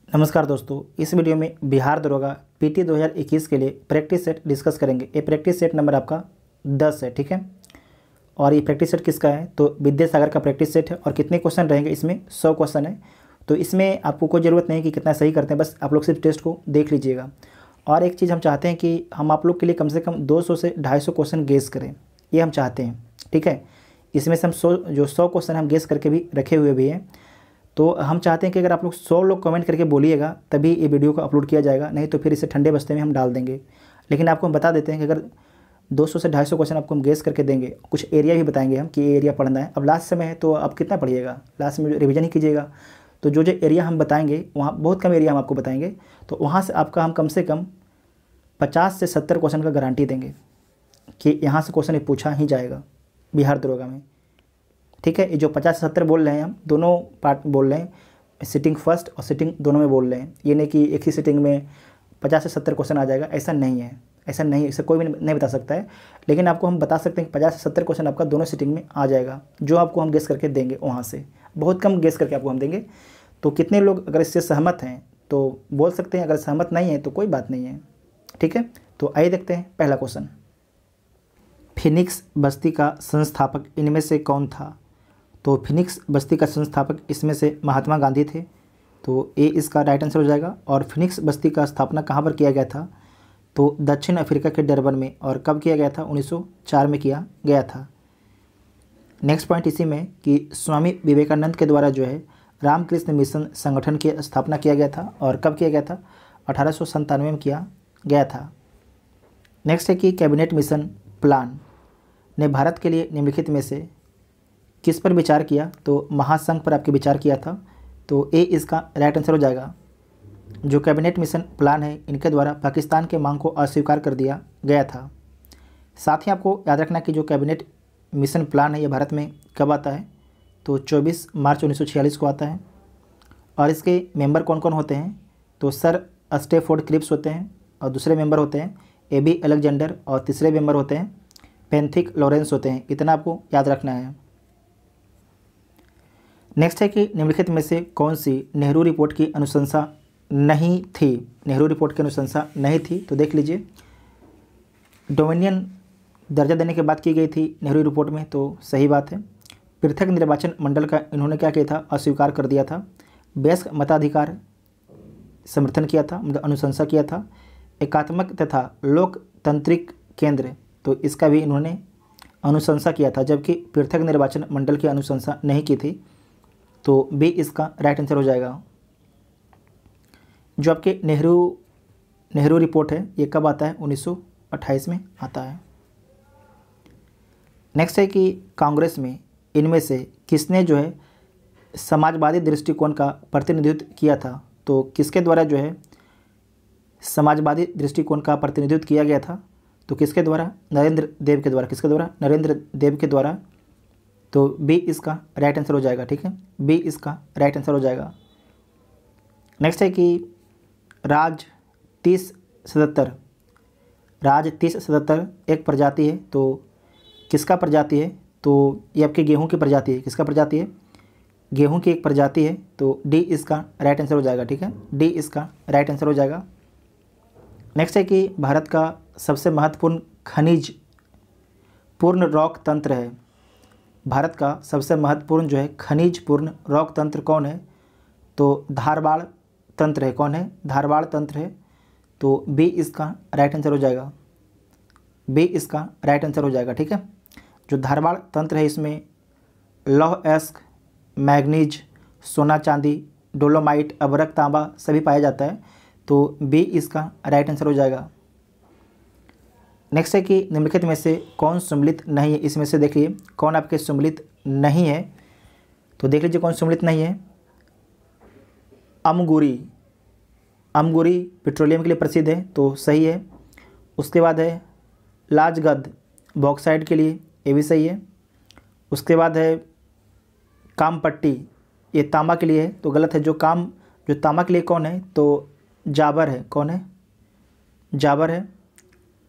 नमस्कार दोस्तों, इस वीडियो में बिहार दरोगा पीटी 2021 के लिए प्रैक्टिस सेट डिस्कस करेंगे। ये प्रैक्टिस सेट नंबर आपका 10 है, ठीक है। और ये प्रैक्टिस सेट किसका है तो विद्यासागर का प्रैक्टिस सेट है। और कितने क्वेश्चन रहेंगे इसमें? 100 क्वेश्चन है। तो इसमें आपको कोई ज़रूरत नहीं कि कितना सही करते हैं, बस आप लोग सिर्फ टेस्ट को देख लीजिएगा। और एक चीज़ हम चाहते हैं कि हम आप लोग के लिए कम से कम 200 से 250 क्वेश्चन गेस करें, ये हम चाहते हैं, ठीक है। इसमें से हम 100 क्वेश्चन हम गेस करके भी रखे हुए भी हैं। तो हम चाहते हैं कि अगर आप लोग 100 लोग कमेंट करके बोलिएगा तभी ये वीडियो को अपलोड किया जाएगा, नहीं तो फिर इसे ठंडे बस्ते में हम डाल देंगे। लेकिन आपको हम बता देते हैं कि अगर 200 से 250 क्वेश्चन आपको हम गेस करके देंगे, कुछ एरिया भी बताएंगे हम कि ये एरिया पढ़ना है। अब लास्ट समय है तो आप कितना पढ़िएगा, लास्ट में रिवीजन ही कीजिएगा। तो जो एरिया हम बताएंगे वहाँ बहुत कम एरिया हम आपको बताएंगे, तो वहाँ से आपका हम कम से कम 50 से 70 क्वेश्चन का गारंटी देंगे कि यहाँ से क्वेश्चन ये पूछा ही जाएगा बिहार दरोगा में, ठीक है। ये जो 50 से 70 बोल रहे हैं हम दोनों पार्ट बोल रहे हैं, सिटिंग फर्स्ट और सिटिंग दोनों में बोल रहे हैं। ये नहीं कि एक ही सिटिंग में 50 से 70 क्वेश्चन आ जाएगा, ऐसा नहीं है, ऐसा नहीं, इसे कोई भी नहीं बता सकता है। लेकिन आपको हम बता सकते हैं कि 50 से 70 क्वेश्चन आपका दोनों सिटिंग में आ जाएगा, जो आपको हम गेस करके देंगे। वहाँ से बहुत कम गेस करके आपको हम देंगे। तो कितने लोग अगर इससे सहमत हैं तो बोल सकते हैं, अगर सहमत नहीं है तो कोई बात नहीं है, ठीक है। तो आइए देखते हैं पहला क्वेश्चन। फिनिक्स बस्ती का संस्थापक इनमें से कौन था? तो फिनिक्स बस्ती का संस्थापक इसमें से महात्मा गांधी थे, तो ए इसका राइट आंसर हो जाएगा। और फिनिक्स बस्ती का स्थापना कहाँ पर किया गया था? तो दक्षिण अफ्रीका के डरबन में। और कब किया गया था? 1904 में किया गया था। नेक्स्ट पॉइंट इसी में कि स्वामी विवेकानंद के द्वारा जो है रामकृष्ण मिशन संगठन की स्थापना किया गया था। और कब किया गया था? 1897 में किया गया था। नेक्स्ट है कि कैबिनेट मिशन प्लान ने भारत के लिए निम्नलिखित में से किस पर विचार किया? तो महासंघ पर आपके विचार किया था, तो ए इसका राइट आंसर हो जाएगा। जो कैबिनेट मिशन प्लान है इनके द्वारा पाकिस्तान के मांग को अस्वीकार कर दिया गया था। साथ ही आपको याद रखना कि जो कैबिनेट मिशन प्लान है ये भारत में कब आता है? तो 24 मार्च 1946 को आता है। और इसके मेंबर कौन कौन होते हैं? तो सर स्टेफोर्ड क्रिप्स होते हैं, और दूसरे मेंबर होते हैं एबी अलेक्जेंडर, और तीसरे मेंबर होते हैं पेंथिक लॉरेंस होते हैं। इतना आपको याद रखना है। नेक्स्ट है कि निम्नलिखित में से कौन सी नेहरू रिपोर्ट की अनुशंसा नहीं थी? नेहरू रिपोर्ट की अनुशंसा नहीं थी, तो देख लीजिए। डोमिनियन दर्जा देने के बाद की गई थी नेहरू रिपोर्ट में, तो सही बात है। पृथक निर्वाचन मंडल का इन्होंने क्या किया था? अस्वीकार कर दिया था। वयस्क मताधिकार समर्थन किया था, मतलब अनुशंसा किया था। एकात्मक तथा लोकतांत्रिक केंद्र, तो इसका भी इन्होंने अनुशंसा किया था, जबकि पृथक निर्वाचन मंडल की अनुशंसा नहीं की थी। तो बी इसका राइट आंसर हो जाएगा। जो आपके नेहरू रिपोर्ट है ये कब आता है? 1928 में आता है। नेक्स्ट है कि कांग्रेस में इनमें से किसने जो है समाजवादी दृष्टिकोण का प्रतिनिधित्व किया था? तो किसके द्वारा जो है समाजवादी दृष्टिकोण का प्रतिनिधित्व किया गया था? तो किसके द्वारा? नरेंद्र देव के द्वारा। किसके द्वारा? नरेंद्र देव के द्वारा। तो बी इसका राइट आंसर हो जाएगा, ठीक है। बी इसका राइट आंसर हो जाएगा। नेक्स्ट है कि राज 3077 एक प्रजाति है, तो किसका प्रजाति है? तो ये आपके गेहूं की प्रजाति है। किसका प्रजाति है? गेहूं की एक प्रजाति है, तो डी इसका राइट आंसर हो जाएगा, ठीक है। डी इसका राइट आंसर हो जाएगा। नेक्स्ट है कि भारत का सबसे महत्वपूर्ण खनिज पूर्ण रॉक तंत्र है। भारत का सबसे महत्वपूर्ण जो है खनिज पूर्ण रॉक तंत्र कौन है? तो धारवाड़ तंत्र है। कौन है? धारवाड़ तंत्र है। तो बी इसका राइट आंसर हो जाएगा। बी इसका राइट आंसर हो जाएगा, ठीक है। जो धारवाड़ तंत्र है इसमें लौह अयस्क, मैग्नीज, सोना चांदी, डोलोमाइट, अभ्रक, तांबा सभी पाया जाता है। तो बी इसका राइट आंसर हो जाएगा। नेक्स्ट है कि निम्नलिखित में से कौन सम्मिलित नहीं है? इसमें से देखिए कौन आपके सम्मिलित नहीं है, तो देख लीजिए कौन सम्मिलित नहीं है। अमगुरी पेट्रोलियम के लिए प्रसिद्ध है, तो सही है। उसके बाद है लाजगद बॉक्साइड के लिए, ये भी सही है। उसके बाद है कामपट्टी, ये तांबा के लिए है, तो गलत है। जो तांबा के लिए कौन है? तो जाबर है। कौन है? जाबर है।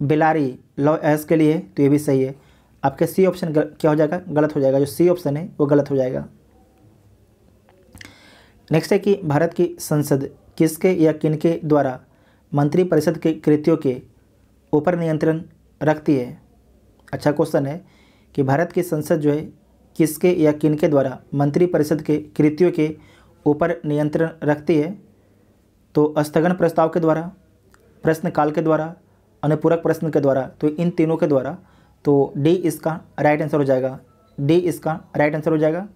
बेलारी लौह अयस्क के लिए, तो ये भी सही है। आपके सी ऑप्शन क्या हो जाएगा? गलत हो जाएगा। जो सी ऑप्शन है वो गलत हो जाएगा। नेक्स्ट है कि भारत की संसद किसके या किनके द्वारा मंत्रिपरिषद के कृत्यों के ऊपर नियंत्रण रखती है। अच्छा क्वेश्चन है कि भारत की संसद जो है किसके या किनके द्वारा मंत्रिपरिषद के कृत्यों के ऊपर नियंत्रण रखती है। तो स्थगन प्रस्ताव के द्वारा, प्रश्नकाल के द्वारा, अनुपूरक प्रश्न के द्वारा, तो इन तीनों के द्वारा। तो डी इसका राइट आंसर हो जाएगा, डी इसका राइट आंसर हो जाएगा।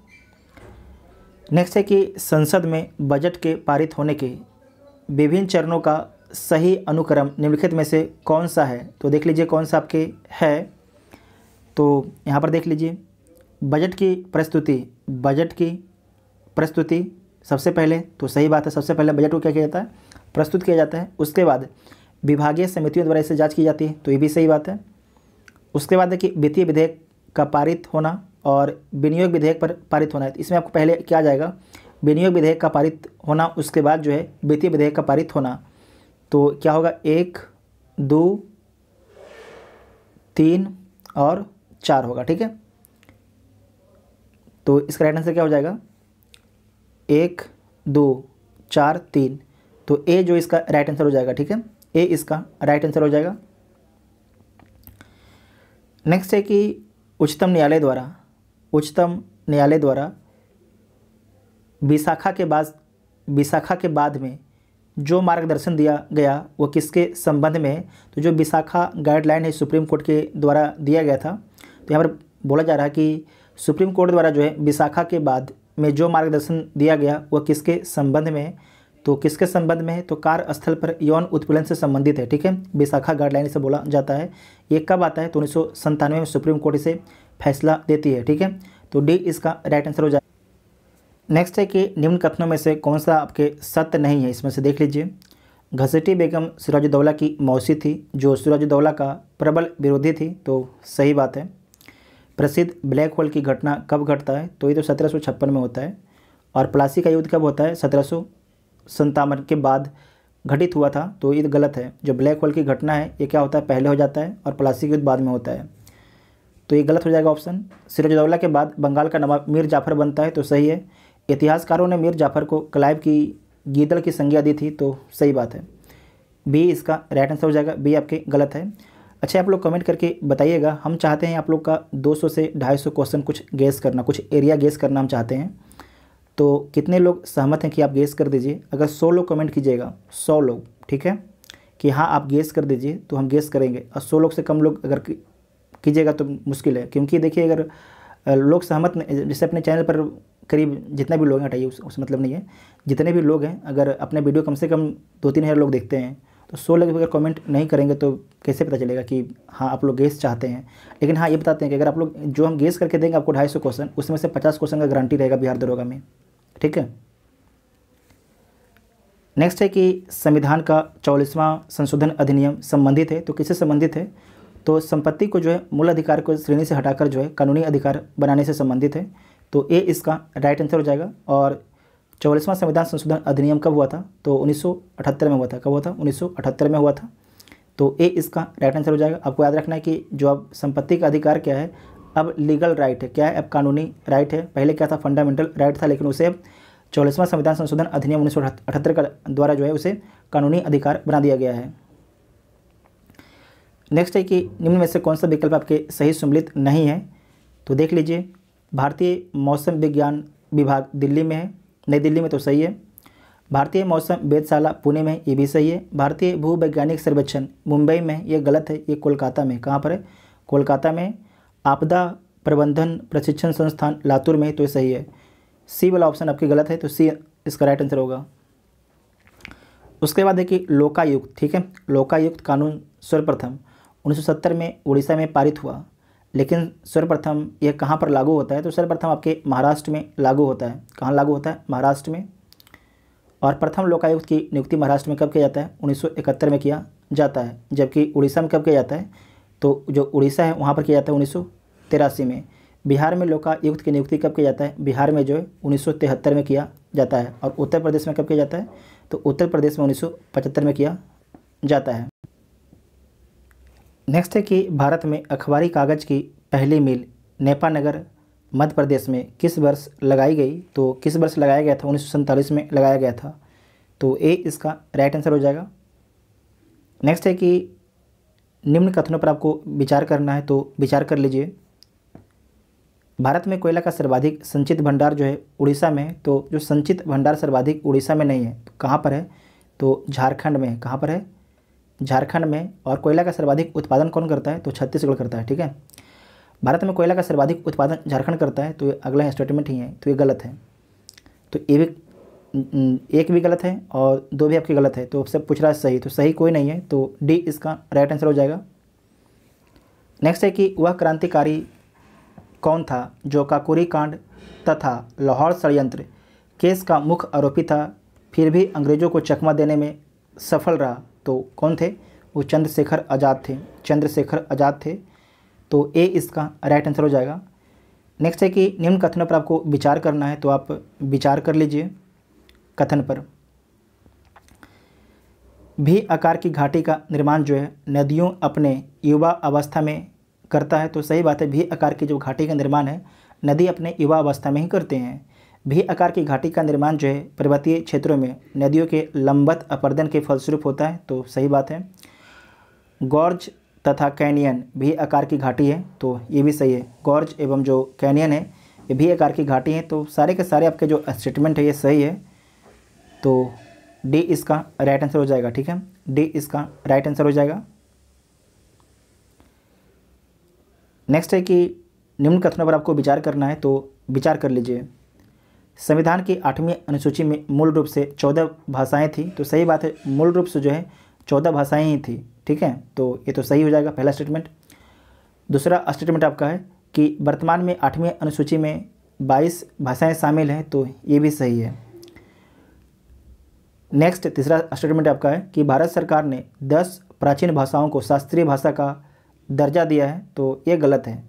नेक्स्ट है कि संसद में बजट के पारित होने के विभिन्न चरणों का सही अनुक्रम निम्नलिखित में से कौन सा है। तो देख लीजिए कौन सा आपके है। तो यहाँ पर देख लीजिए बजट की प्रस्तुति सबसे पहले, तो सही बात है, सबसे पहले बजट को क्या किया जाता है, प्रस्तुत किया जाता है। उसके बाद विभागीय समितियों द्वारा इसे जांच की जाती है, तो ये भी सही बात है। उसके बाद है कि वित्तीय विधेयक का पारित होना और विनियोग विधेयक पर पारित होना है। इसमें आपको पहले क्या आ जाएगा, विनियोग विधेयक का पारित होना, उसके बाद जो है वित्तीय विधेयक का पारित होना। तो क्या होगा, 1, 2, 3 और 4 होगा, ठीक है। तो इसका राइट आंसर क्या हो जाएगा, 1, 2, 4, 3। तो ए जो इसका राइट आंसर हो जाएगा, ठीक है, ए इसका राइट आंसर हो जाएगा। नेक्स्ट है कि उच्चतम न्यायालय द्वारा विशाखा के बाद में जो मार्गदर्शन दिया गया वो किसके संबंध में है। तो जो विशाखा गाइडलाइन है सुप्रीम कोर्ट के द्वारा दिया गया था। तो यहाँ पर बोला जा रहा है कि सुप्रीम कोर्ट द्वारा जो है विशाखा के बाद में जो मार्गदर्शन दिया गया वह किसके संबंध में है। तो किसके संबंध में है, तो कार्यस्थल पर यौन उत्पीड़न से संबंधित है, ठीक है। विशाखा गाइडलाइन से बोला जाता है। ये कब आता है, तो 1997 में सुप्रीम कोर्ट इसे फैसला देती है, ठीक है। तो डी इसका राइट आंसर हो जाए। नेक्स्ट है कि निम्न कथनों में से कौन सा आपके सत्य नहीं है। इसमें से देख लीजिए, घसीटी बेगम सिराजुद्दौला की मौसी थी जो सिराजुद्दौला का प्रबल विरोधी थी, तो सही बात है। प्रसिद्ध ब्लैक होल की घटना कब घटता है, तो ये तो 1756 में होता है। और प्लासी का युद्ध कब होता है, 1757 के बाद घटित हुआ था, तो ये गलत है। जो ब्लैक होल की घटना है ये क्या होता है, पहले हो जाता है, और प्लासी का युद्ध बाद में होता है, तो ये गलत हो जाएगा ऑप्शन। सिराजुद्दौला के बाद बंगाल का नवाब मीर जाफ़र बनता है, तो सही है। इतिहासकारों ने मीर जाफ़र को क्लाइव की गीदड़ की संज्ञा दी थी, तो सही बात है, बी इसका राइट आंसर हो जाएगा, बी आपके गलत है। अच्छा, आप लोग कमेंट करके बताइएगा। हम चाहते हैं आप लोग का 200 से 250 क्वेश्चन कुछ गेस करना, कुछ एरिया गेस करना हम चाहते हैं। तो कितने लोग सहमत हैं कि आप गेस कर दीजिए। अगर 100 लोग कमेंट कीजिएगा, 100 लोग, ठीक है, कि हाँ आप गेस कर दीजिए, तो हम गेस करेंगे। और 100 लोग से कम लोग अगर कीजिएगा तो मुश्किल है, क्योंकि देखिए अगर लोग सहमत, जैसे अपने चैनल पर करीब जितना भी लोग हैं, हटाइए उस मतलब नहीं है, जितने भी लोग हैं, अगर अपने वीडियो कम से कम 2-3 हज़ार लोग देखते हैं, तो 100 लोग अगर कमेंट नहीं करेंगे तो कैसे पता चलेगा कि हाँ आप लोग गेस चाहते हैं। लेकिन हाँ ये बताते हैं कि अगर आप लोग जो हम गेस करके देंगे आपको 250 क्वेश्चन, उसमें से 50 क्वेश्चन का गारंटी रहेगा बिहार दरोगा में, ठीक है। नेक्स्ट है कि संविधान का 44वां संशोधन अधिनियम संबंधित है, तो किससे संबंधित है, तो संपत्ति को जो है मूल अधिकार को श्रेणी से हटाकर जो है कानूनी अधिकार बनाने से संबंधित है, तो ए इसका राइट आंसर हो जाएगा। और 44वां संविधान संशोधन अधिनियम कब हुआ था, तो 1978 में हुआ था। कब हुआ था, 1978 में हुआ था, तो ए इसका राइट आंसर हो जाएगा। आपको याद रखना है कि जो अब संपत्ति का अधिकार क्या है, अब लीगल राइट है, क्या है, अब कानूनी राइट है। पहले क्या था, फंडामेंटल राइट था, लेकिन उसे 44वां संविधान संशोधन अधिनियम 1978 का द्वारा जो है उसे कानूनी अधिकार बना दिया गया है। नेक्स्ट है कि निम्न में से कौन सा विकल्प आपके सही सम्मिलित नहीं है। तो देख लीजिए, भारतीय मौसम विज्ञान विभाग दिल्ली में है, नई दिल्ली में, तो सही है। भारतीय मौसम वेधशाला पुणे में, ये भी सही है। भारतीय भूवैज्ञानिक सर्वेक्षण मुंबई में, ये गलत है, ये कोलकाता में। कहाँ पर है, कोलकाता में। आपदा प्रबंधन प्रशिक्षण संस्थान लातूर में, तो ये सही है। सी वाला ऑप्शन आपकी गलत है, तो सी इसका राइट आंसर होगा। उसके बाद है कि लोकायुक्त, ठीक है, लोकायुक्त कानून सर्वप्रथम 1970 में उड़ीसा में पारित हुआ, लेकिन सर्वप्रथम यह कहाँ पर लागू होता है, तो सर्वप्रथम आपके महाराष्ट्र में लागू होता है। कहाँ लागू होता है, महाराष्ट्र में। और प्रथम लोकायुक्त की नियुक्ति महाराष्ट्र में कब किया जाता है, 1971 में किया जाता है। जबकि उड़ीसा में कब किया जाता है, तो जो उड़ीसा है वहाँ पर किया जाता है 1983 में। बिहार में लोकायुक्त की नियुक्ति कब किया जाता है, बिहार में जो है 1973 में किया जाता है। और उत्तर प्रदेश में कब किया जाता है, तो उत्तर प्रदेश में 1975 में किया जाता है। नेक्स्ट है कि भारत में अखबारी कागज़ की पहली मिल नेपानगर मध्य प्रदेश में किस वर्ष लगाई गई। तो किस वर्ष लगाया गया था, 1947 में लगाया गया था। तो ए इसका राइट आंसर हो जाएगा। नेक्स्ट है कि निम्न कथनों पर आपको विचार करना है, तो विचार कर लीजिए। भारत में कोयला का सर्वाधिक संचित भंडार जो है उड़ीसा में है, तो जो संचित भंडार सर्वाधिक उड़ीसा में नहीं है तो कहाँ पर है, तो झारखंड में है। कहाँ पर है, झारखंड में। और कोयला का सर्वाधिक उत्पादन कौन करता है, तो छत्तीसगढ़ करता है। ठीक है, भारत में कोयला का सर्वाधिक उत्पादन झारखंड करता है, तो ये अगला स्टेटमेंट ही है, तो ये गलत है। तो ये भी एक भी गलत है और दो भी आपकी गलत है, तो सब पूछ रहा है सही, तो सही कोई नहीं है, तो डी इसका राइट आंसर हो जाएगा। नेक्स्ट है कि वह क्रांतिकारी कौन था जो काकोरी कांड तथा लाहौर षड्यंत्र केस का मुख्य आरोपी था, फिर भी अंग्रेजों को चकमा देने में सफल रहा, तो कौन थे, वो चंद्रशेखर आज़ाद थे। चंद्रशेखर आज़ाद थे, तो ए इसका राइट आंसर हो जाएगा। नेक्स्ट है कि निम्न कथनों पर आपको विचार करना है, तो आप विचार कर लीजिए कथन पर। भी आकार की घाटी का निर्माण जो है नदियों अपने युवा अवस्था में करता है, तो सही बात है। भी आकार की जो घाटी का निर्माण है नदी अपने युवा अवस्था में ही करते हैं। भी आकार की घाटी का निर्माण जो है पर्वतीय क्षेत्रों में नदियों के लंबवत अपर्दन के फलस्वरूप होता है, तो सही बात है। गॉर्ज तथा कैनियन भी आकार की घाटी है, तो ये भी सही है। गॉर्ज एवं जो कैनियन है ये भी आकार की घाटी है, तो सारे के सारे आपके जो स्टेटमेंट है ये सही है, तो डी इसका राइट आंसर हो जाएगा। ठीक है, डी इसका राइट आंसर हो जाएगा। नेक्स्ट है कि निम्न कथनों पर आपको विचार करना है, तो विचार कर लीजिए। संविधान की 8वीं अनुसूची में मूल रूप से 14 भाषाएं थी, तो सही बात है, मूल रूप से जो है 14 भाषाएं ही थी। ठीक है, तो ये तो सही हो जाएगा पहला स्टेटमेंट। दूसरा स्टेटमेंट आपका है कि वर्तमान में 8वीं अनुसूची में 22 भाषाएं शामिल हैं, तो ये भी सही है। नेक्स्ट तीसरा स्टेटमेंट आपका है कि भारत सरकार ने 10 प्राचीन भाषाओं को शास्त्रीय भाषा का दर्जा दिया है, तो ये गलत है।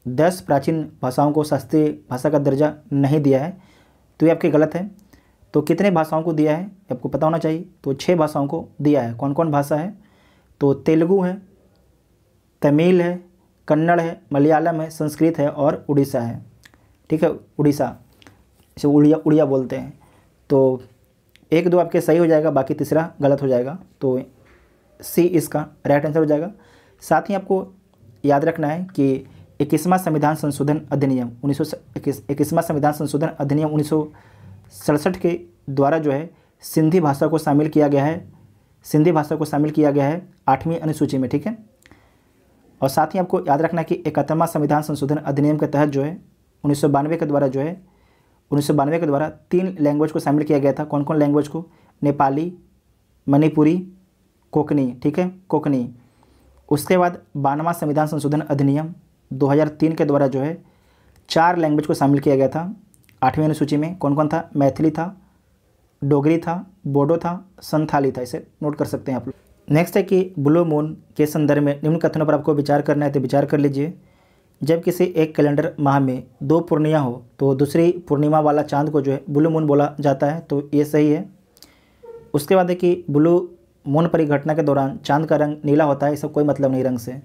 10 प्राचीन भाषाओं को शास्त्रीय भाषा का दर्जा नहीं दिया है, तो ये आपकी गलत है। तो कितने भाषाओं को दिया है आपको पता होना चाहिए, तो 6 भाषाओं को दिया है। कौन कौन भाषा है, तो तेलुगु है, तमिल है, कन्नड़ है, मलयालम है, संस्कृत है और उड़ीसा है। ठीक है, उड़ीसा इसे उड़िया बोलते हैं। तो 1-2 आपके सही हो जाएगा, बाकी तीसरा गलत हो जाएगा, तो सी इसका राइट आंसर हो जाएगा। साथ ही आपको याद रखना है कि 21वां संविधान संशोधन अधिनियम 21वां संविधान संशोधन अधिनियम 1967 के द्वारा जो है सिंधी भाषा को शामिल किया गया है। सिंधी भाषा को शामिल किया गया है 8वीं अनुसूची में। ठीक है, और साथ ही आपको याद रखना है कि 71वां संविधान संशोधन अधिनियम के तहत जो है 1992 के द्वारा 3 लैंग्वेज को शामिल किया गया था। कौन कौन लैंग्वेज को, नेपाली, मणिपुरी, कोकनी। ठीक है, कोकनी। उसके बाद 92वां संविधान संशोधन अधिनियम 2003 के द्वारा जो है 4 लैंग्वेज को शामिल किया गया था 8वीं अनुसूची में। कौन कौन था, मैथिली था, डोगरी था, बोडो था, संथाली था। इसे नोट कर सकते हैं आप लोग। नेक्स्ट है कि ब्लू मून के संदर्भ में निम्न कथनों पर आपको विचार करना है, तो विचार कर लीजिए। जब किसी एक कैलेंडर माह में 2 पूर्णिमा हो तो दूसरी पूर्णिमा वाला चांद को जो है ब्लू मून बोला जाता है, तो ये सही है। उसके बाद है कि ब्लू मून परिघटना के दौरान चांद का रंग नीला होता है, इसका कोई मतलब नहीं रंग से,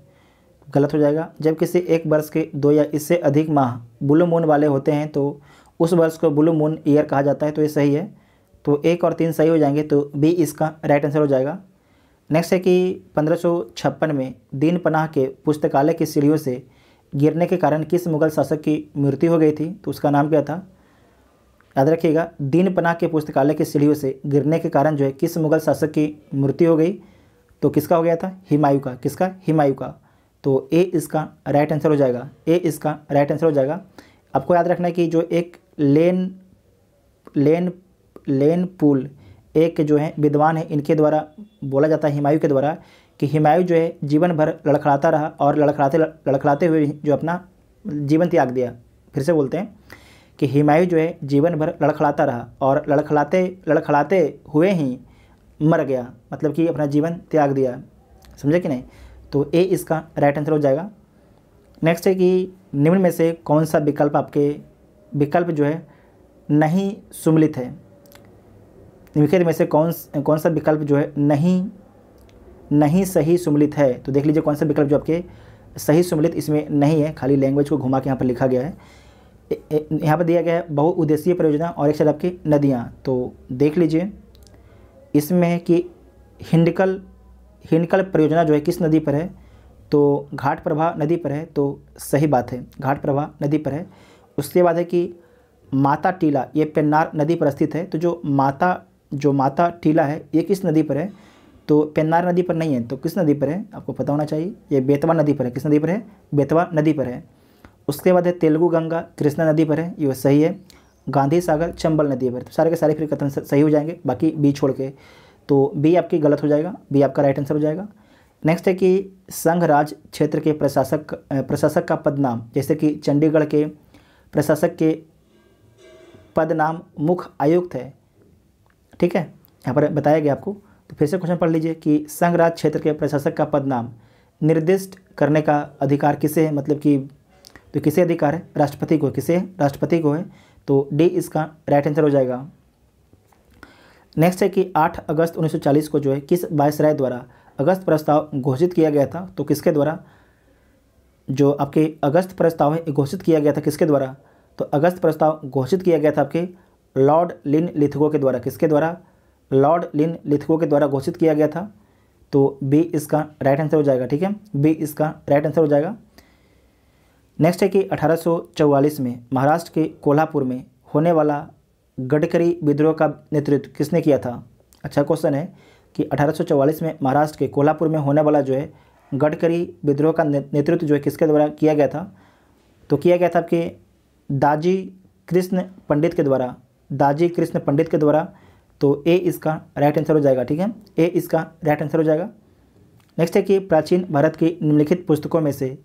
गलत हो जाएगा। जब किसी एक वर्ष के 2 या इससे अधिक माह ब्लू मून वाले होते हैं तो उस वर्ष को ब्लू मून ईयर कहा जाता है, तो ये सही है। तो 1 और 3 सही हो जाएंगे, तो बी इसका राइट आंसर हो जाएगा। नेक्स्ट है कि 1556 में दीन पनाह के पुस्तकालय की सीढ़ियों से गिरने के कारण किस मुगल शासक की मृत्यु हो गई थी, तो उसका नाम क्या था, याद रखिएगा। दीन पनाह के पुस्तकालय की सीढ़ियों से गिरने के कारण जो है किस मुगल शासक की मृत्यु हो गई, तो किसका हो गया था, हुमायूं का। किसका, हुमायूं का। तो ए इसका राइट आंसर हो जाएगा, ए इसका राइट आंसर हो जाएगा। आपको याद रखना है कि जो एक लेन पुल एक जो है विद्वान है, इनके द्वारा बोला जाता है, हुमायूं के द्वारा, कि हुमायूं जो है जीवन भर लड़खड़ाता रहा और लड़खड़ाते हुए जो अपना जीवन त्याग दिया। फिर से बोलते हैं कि हुमायूं जो है जीवन भर लड़खड़ाता रहा और लड़खड़ाते हुए ही मर गया, मतलब कि अपना जीवन त्याग दिया। समझे कि नहीं, तो ए इसका राइट आंसर हो जाएगा। नेक्स्ट है कि निम्न में से कौन सा विकल्प जो है नहीं सुमेलित है। निम्नलिखित में से कौन सा विकल्प जो है नहीं सही सुमेलित है, तो देख लीजिए कौन सा विकल्प जो आपके सही सुमेलित इसमें नहीं है। खाली लैंग्वेज को घुमा के यहाँ पर लिखा गया है। यहाँ पर दिया गया है बहुउद्देशीय परियोजना और एक साइड आपकी नदियाँ, तो देख लीजिए इसमें है कि हिंडकल हिंडकल परियोजना जो है किस नदी पर है, तो घाट प्रभा नदी पर है, तो सही बात है, घाट प्रभा नदी पर है। उसके बाद है कि माता टीला, ये पेन्नार नदी पर स्थित है। तो जो माता टीला है ये किस नदी पर है, तो पेन्नार नदी पर नहीं है, तो किस नदी पर है आपको पता होना चाहिए, ये बेतवा नदी पर है। किस नदी पर है, बेतवा नदी पर है। उसके बाद है तेलुगु गंगा कृष्णा नदी पर है, ये सही है। गांधी सागर चंबल नदी पर, तो सारे के सारे फिर कथन सही हो जाएंगे, बाकी बी छोड़ के, तो बी आपकी गलत हो जाएगा, बी आपका राइट आंसर हो जाएगा। नेक्स्ट है कि संघ राज क्षेत्र के प्रशासक का पद नाम, जैसे कि चंडीगढ़ के प्रशासक के पद नाम मुख्य आयुक्त है, ठीक है, यहाँ पर बताया गया आपको। तो फिर से क्वेश्चन पढ़ लीजिए कि संघ राज क्षेत्र के प्रशासक का पद नाम निर्दिष्ट करने का अधिकार किसे है, मतलब कि तो किसे अधिकार है, राष्ट्रपति को, किसे है, राष्ट्रपति को है, तो डी इसका राइट आंसर हो जाएगा। नेक्स्ट है कि 8 अगस्त 1940 को जो है किस वायसराय द्वारा अगस्त प्रस्ताव घोषित किया गया था, तो किसके द्वारा, जो आपके अगस्त प्रस्ताव है घोषित किया गया था किसके द्वारा, तो अगस्त प्रस्ताव घोषित किया गया था आपके लॉर्ड लिन लिथगो के द्वारा। किसके द्वारा, लॉर्ड लिन लिथगो के द्वारा घोषित किया गया था, तो बी इसका राइट आंसर हो जाएगा, ठीक है, बी इसका राइट आंसर हो जाएगा। नेक्स्ट है कि 1844 में महाराष्ट्र के कोल्हापुर में होने वाला गडकरी विद्रोह का नेतृत्व किसने किया था। अच्छा क्वेश्चन है कि 1844 में महाराष्ट्र के कोल्हापुर में होने वाला जो है गडकरी विद्रोह का नेतृत्व जो है किसके द्वारा किया गया था, तो किया गया था आपके दाजी कृष्ण पंडित के द्वारा, दाजी कृष्ण पंडित के द्वारा, तो ए इसका राइट आंसर हो जाएगा, ठीक है, ए इसका राइट आंसर हो जाएगा। नेक्स्ट है कि प्राचीन भारत की निम्नलिखित पुस्तकों में से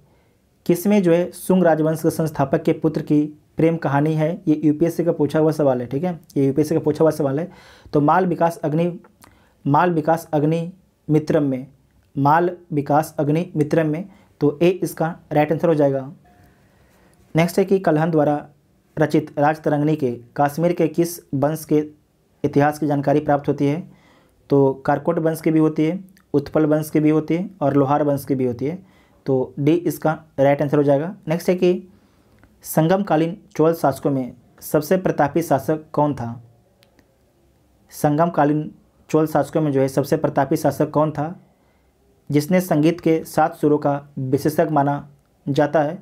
किसमें जो है शुंग राजवंश के संस्थापक के पुत्र की प्रेम कहानी है, ये यूपीएससी का पूछा हुआ सवाल है, ठीक है, ये यूपीएससी का पूछा हुआ सवाल है। तो माल विकास अग्नि मित्रम में, माल विकास अग्नि मित्रम में, तो ए इसका राइट आंसर हो जाएगा। नेक्स्ट है कि कल्हण द्वारा रचित राजतरंगिणी के कश्मीर के किस वंश के इतिहास की जानकारी प्राप्त होती है, तो कारकोट वंश की भी होती है, उत्पल वंश की भी होती है और लोहार वंश की भी होती है, तो डी इसका राइट आंसर हो जाएगा। नेक्स्ट है कि संगमकालीन चोल शासकों में सबसे प्रतापी शासक कौन था, संगमकालीन चोल शासकों में जो है सबसे प्रतापी शासक कौन था, जिसने संगीत के 7 सुरों का विशेषज्ञ माना जाता है,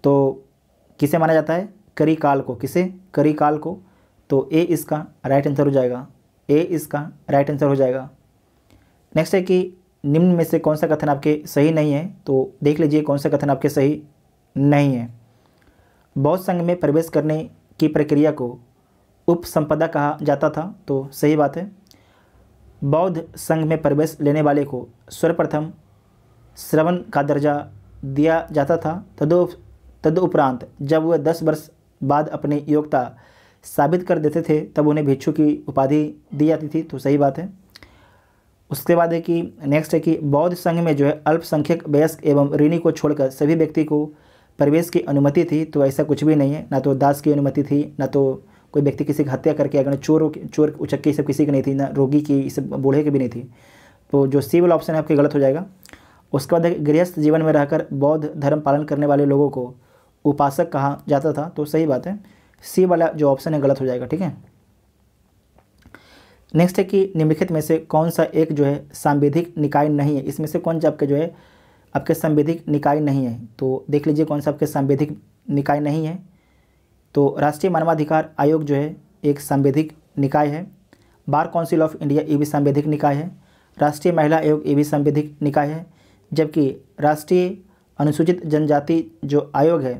तो किसे माना जाता है, करिकाल को, किसे, करिकाल को, तो ए इसका राइट आंसर हो जाएगा, ए इसका राइट आंसर हो जाएगा। नेक्स्ट है कि निम्न में से कौन सा कथन आपके सही नहीं है, तो देख लीजिए कौन सा कथन आपके सही नहीं है। बौद्ध संघ में प्रवेश करने की प्रक्रिया को उपसंपदा कहा जाता था, तो सही बात है। बौद्ध संघ में प्रवेश लेने वाले को सर्वप्रथम श्रवण का दर्जा दिया जाता था, तदुपरांत जब वह 10 वर्ष बाद अपनी योग्यता साबित कर देते थे तब उन्हें भिक्षु की उपाधि दी जाती थी, तो सही बात है। उसके बाद है कि नेक्स्ट है कि बौद्ध संघ में जो है अल्पसंख्यक वयस्क एवं ऋणी को छोड़कर सभी व्यक्ति को प्रवेश की अनुमति थी, तो ऐसा कुछ भी नहीं है, ना तो दास की अनुमति थी, ना तो कोई व्यक्ति किसी की हत्या करके, अगर चोर उचक्के सब किसी की नहीं थी, ना रोगी की, सब बूढ़े की भी नहीं थी, तो जो सी वाला ऑप्शन है आपके गलत हो जाएगा। उसके बाद गृहस्थ जीवन में रहकर बौद्ध धर्म पालन करने वाले लोगों को उपासक कहा जाता था, तो सही बात है, सी वाला जो ऑप्शन है गलत हो जाएगा, ठीक है। नेक्स्ट है कि निम्नलिखित में से कौन सा एक जो है सांविधिक निकाय नहीं है, इसमें से कौन सा आपके जो है आपके सांविधिक निकाय नहीं है, तो देख लीजिए कौन सा आपके सांविधिक निकाय नहीं है। तो राष्ट्रीय मानवाधिकार आयोग जो है एक सांविधिक निकाय है, बार काउंसिल ऑफ इंडिया ये भी सांविधिक निकाय है, राष्ट्रीय महिला आयोग ये भी सांविधिक निकाय है, जबकि राष्ट्रीय अनुसूचित जनजाति जो आयोग है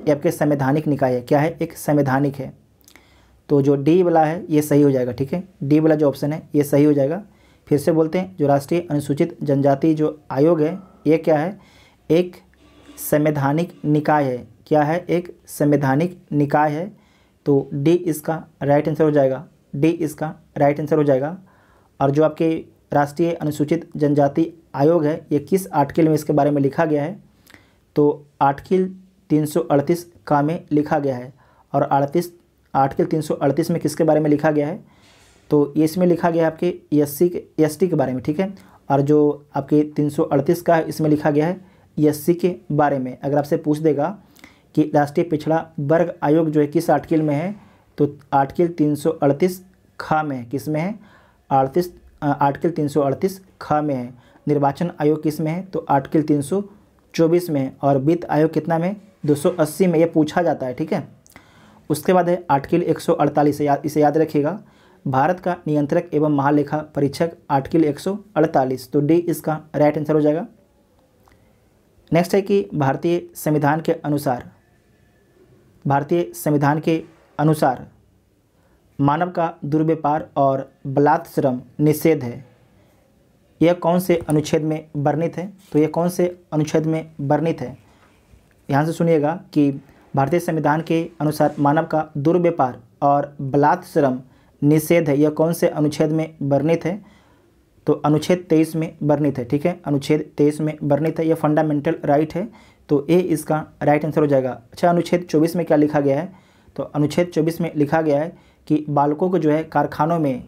ये आपके संवैधानिक निकाय है, क्या है, एक संवैधानिक है, तो जो डी वाला है ये सही हो जाएगा, ठीक है, डी वाला जो ऑप्शन है ये सही हो जाएगा। फिर से बोलते हैं, जो राष्ट्रीय अनुसूचित जनजाति जो आयोग है ये क्या है, एक संवैधानिक निकाय है, क्या है, एक संवैधानिक निकाय है, तो डी इसका राइट आंसर हो जाएगा, डी इसका राइट आंसर हो जाएगा। और जो आपके राष्ट्रीय अनुसूचित जनजाति आयोग है ये किस आर्टिकल में इसके बारे में लिखा गया है, तो आर्टिकल 338 का में लिखा गया है, और आर्टिकल 338 में किसके बारे में लिखा गया है, तो ये इसमें लिखा गया है आपके एसटी के बारे में, ठीक है, और जो आपके 338 का है इसमें लिखा गया है एससी के बारे में। अगर आपसे पूछ देगा कि राष्ट्रीय पिछड़ा वर्ग आयोग जो है किस आर्टिकल में है, तो आर्टिकल 338 खा में है, किस में है, आर्टिकल 338 ख में है। निर्वाचन आयोग किस में है? तो आर्टिकल 324 में है। और वित्त आयोग कितना में? 280 में। ये पूछा जाता है, ठीक है। उसके बाद है आर्टिकल 148, इसे याद रखिएगा, भारत का नियंत्रक एवं महालेखा परीक्षक, आर्टिकल 148। तो डी इसका राइट आंसर हो जाएगा। नेक्स्ट है कि भारतीय संविधान के अनुसार मानव का दुर्व्यापार और बलात्श्रम निषेध है, यह कौन से अनुच्छेद में वर्णित है? तो यह कौन से अनुच्छेद में वर्णित है? ध्यान से सुनिएगा कि भारतीय संविधान के अनुसार मानव का दुर्व्यापार और बलात्श्रम निषेध है, यह कौन से अनुच्छेद में वर्णित है? तो अनुच्छेद 23 में वर्णित है, ठीक है। अनुच्छेद 23 में वर्णित है, यह फंडामेंटल राइट है। तो ए इसका राइट आंसर हो जाएगा। अच्छा, अनुच्छेद 24 में क्या लिखा गया है? तो अनुच्छेद 24 में लिखा गया है कि बालकों को जो है कारखानों में